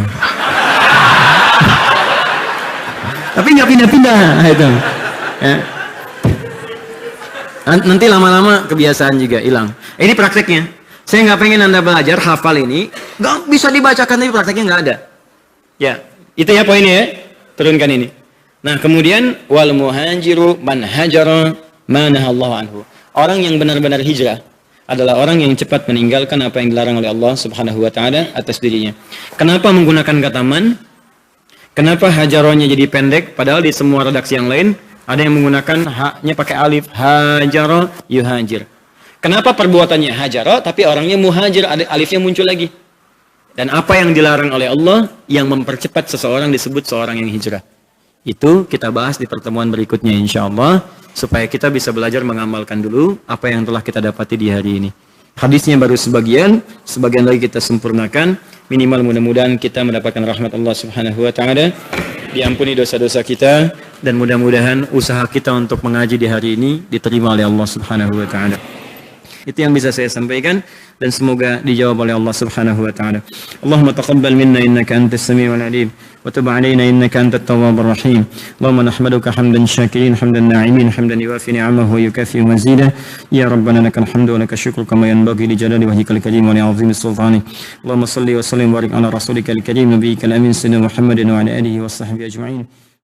Tapi nggak pindah-pindah itu. Ya. Nanti lama-lama kebiasaan juga hilang. Ini prakteknya. Saya nggak pengen Anda belajar hafal ini, nggak bisa dibacakan tapi prakteknya nggak ada. Ya, itu ya poinnya ya. Turunkan ini. Nah, kemudian wal muhajiru man hajara ma nahallahu anhu. Orang yang benar-benar hijrah adalah orang yang cepat meninggalkan apa yang dilarang oleh Allah Subhanahu wa taala atas dirinya. Kenapa menggunakan kata man? Kenapa hajaronya jadi pendek padahal di semua redaksi yang lain ada yang menggunakan haknya pakai alif, hajaro yuhajir. Kenapa perbuatannya hajaro tapi orangnya muhajir, alifnya muncul lagi? Dan apa yang dilarang oleh Allah yang mempercepat seseorang disebut seorang yang hijrah? Itu kita bahas di pertemuan berikutnya insyaallah, supaya kita bisa belajar mengamalkan dulu apa yang telah kita dapati di hari ini. Hadisnya baru sebagian lagi kita sempurnakan. Minimal mudah-mudahan kita mendapatkan rahmat Allah Subhanahu wa taala, diampuni dosa-dosa kita, dan mudah-mudahan usaha kita untuk mengaji di hari ini diterima oleh Allah Subhanahu wa taala. Itu yang bisa saya sampaikan dan semoga dijawab oleh Allah Subhanahu wa taala. Allahumma taqabbal minna innaka antas samiul alim wa tub alaina innaka antat tawwabur rahim. Allahumma nahmaduka hamdan syakirin hamdan na'imin hamdan yuwafi ni'amahu wa yukafi mazidah. Ya rabbana lakal hamdu wa lakal syukru kama yanbaghi li jalali wajhikal karim wa li 'azimi sultani. Allahumma salli wa sallim wa barik ala rasulika al karim nabiyyikal amin sayyidina Muhammadin wa ala alihi wa sahbihi ajma'in.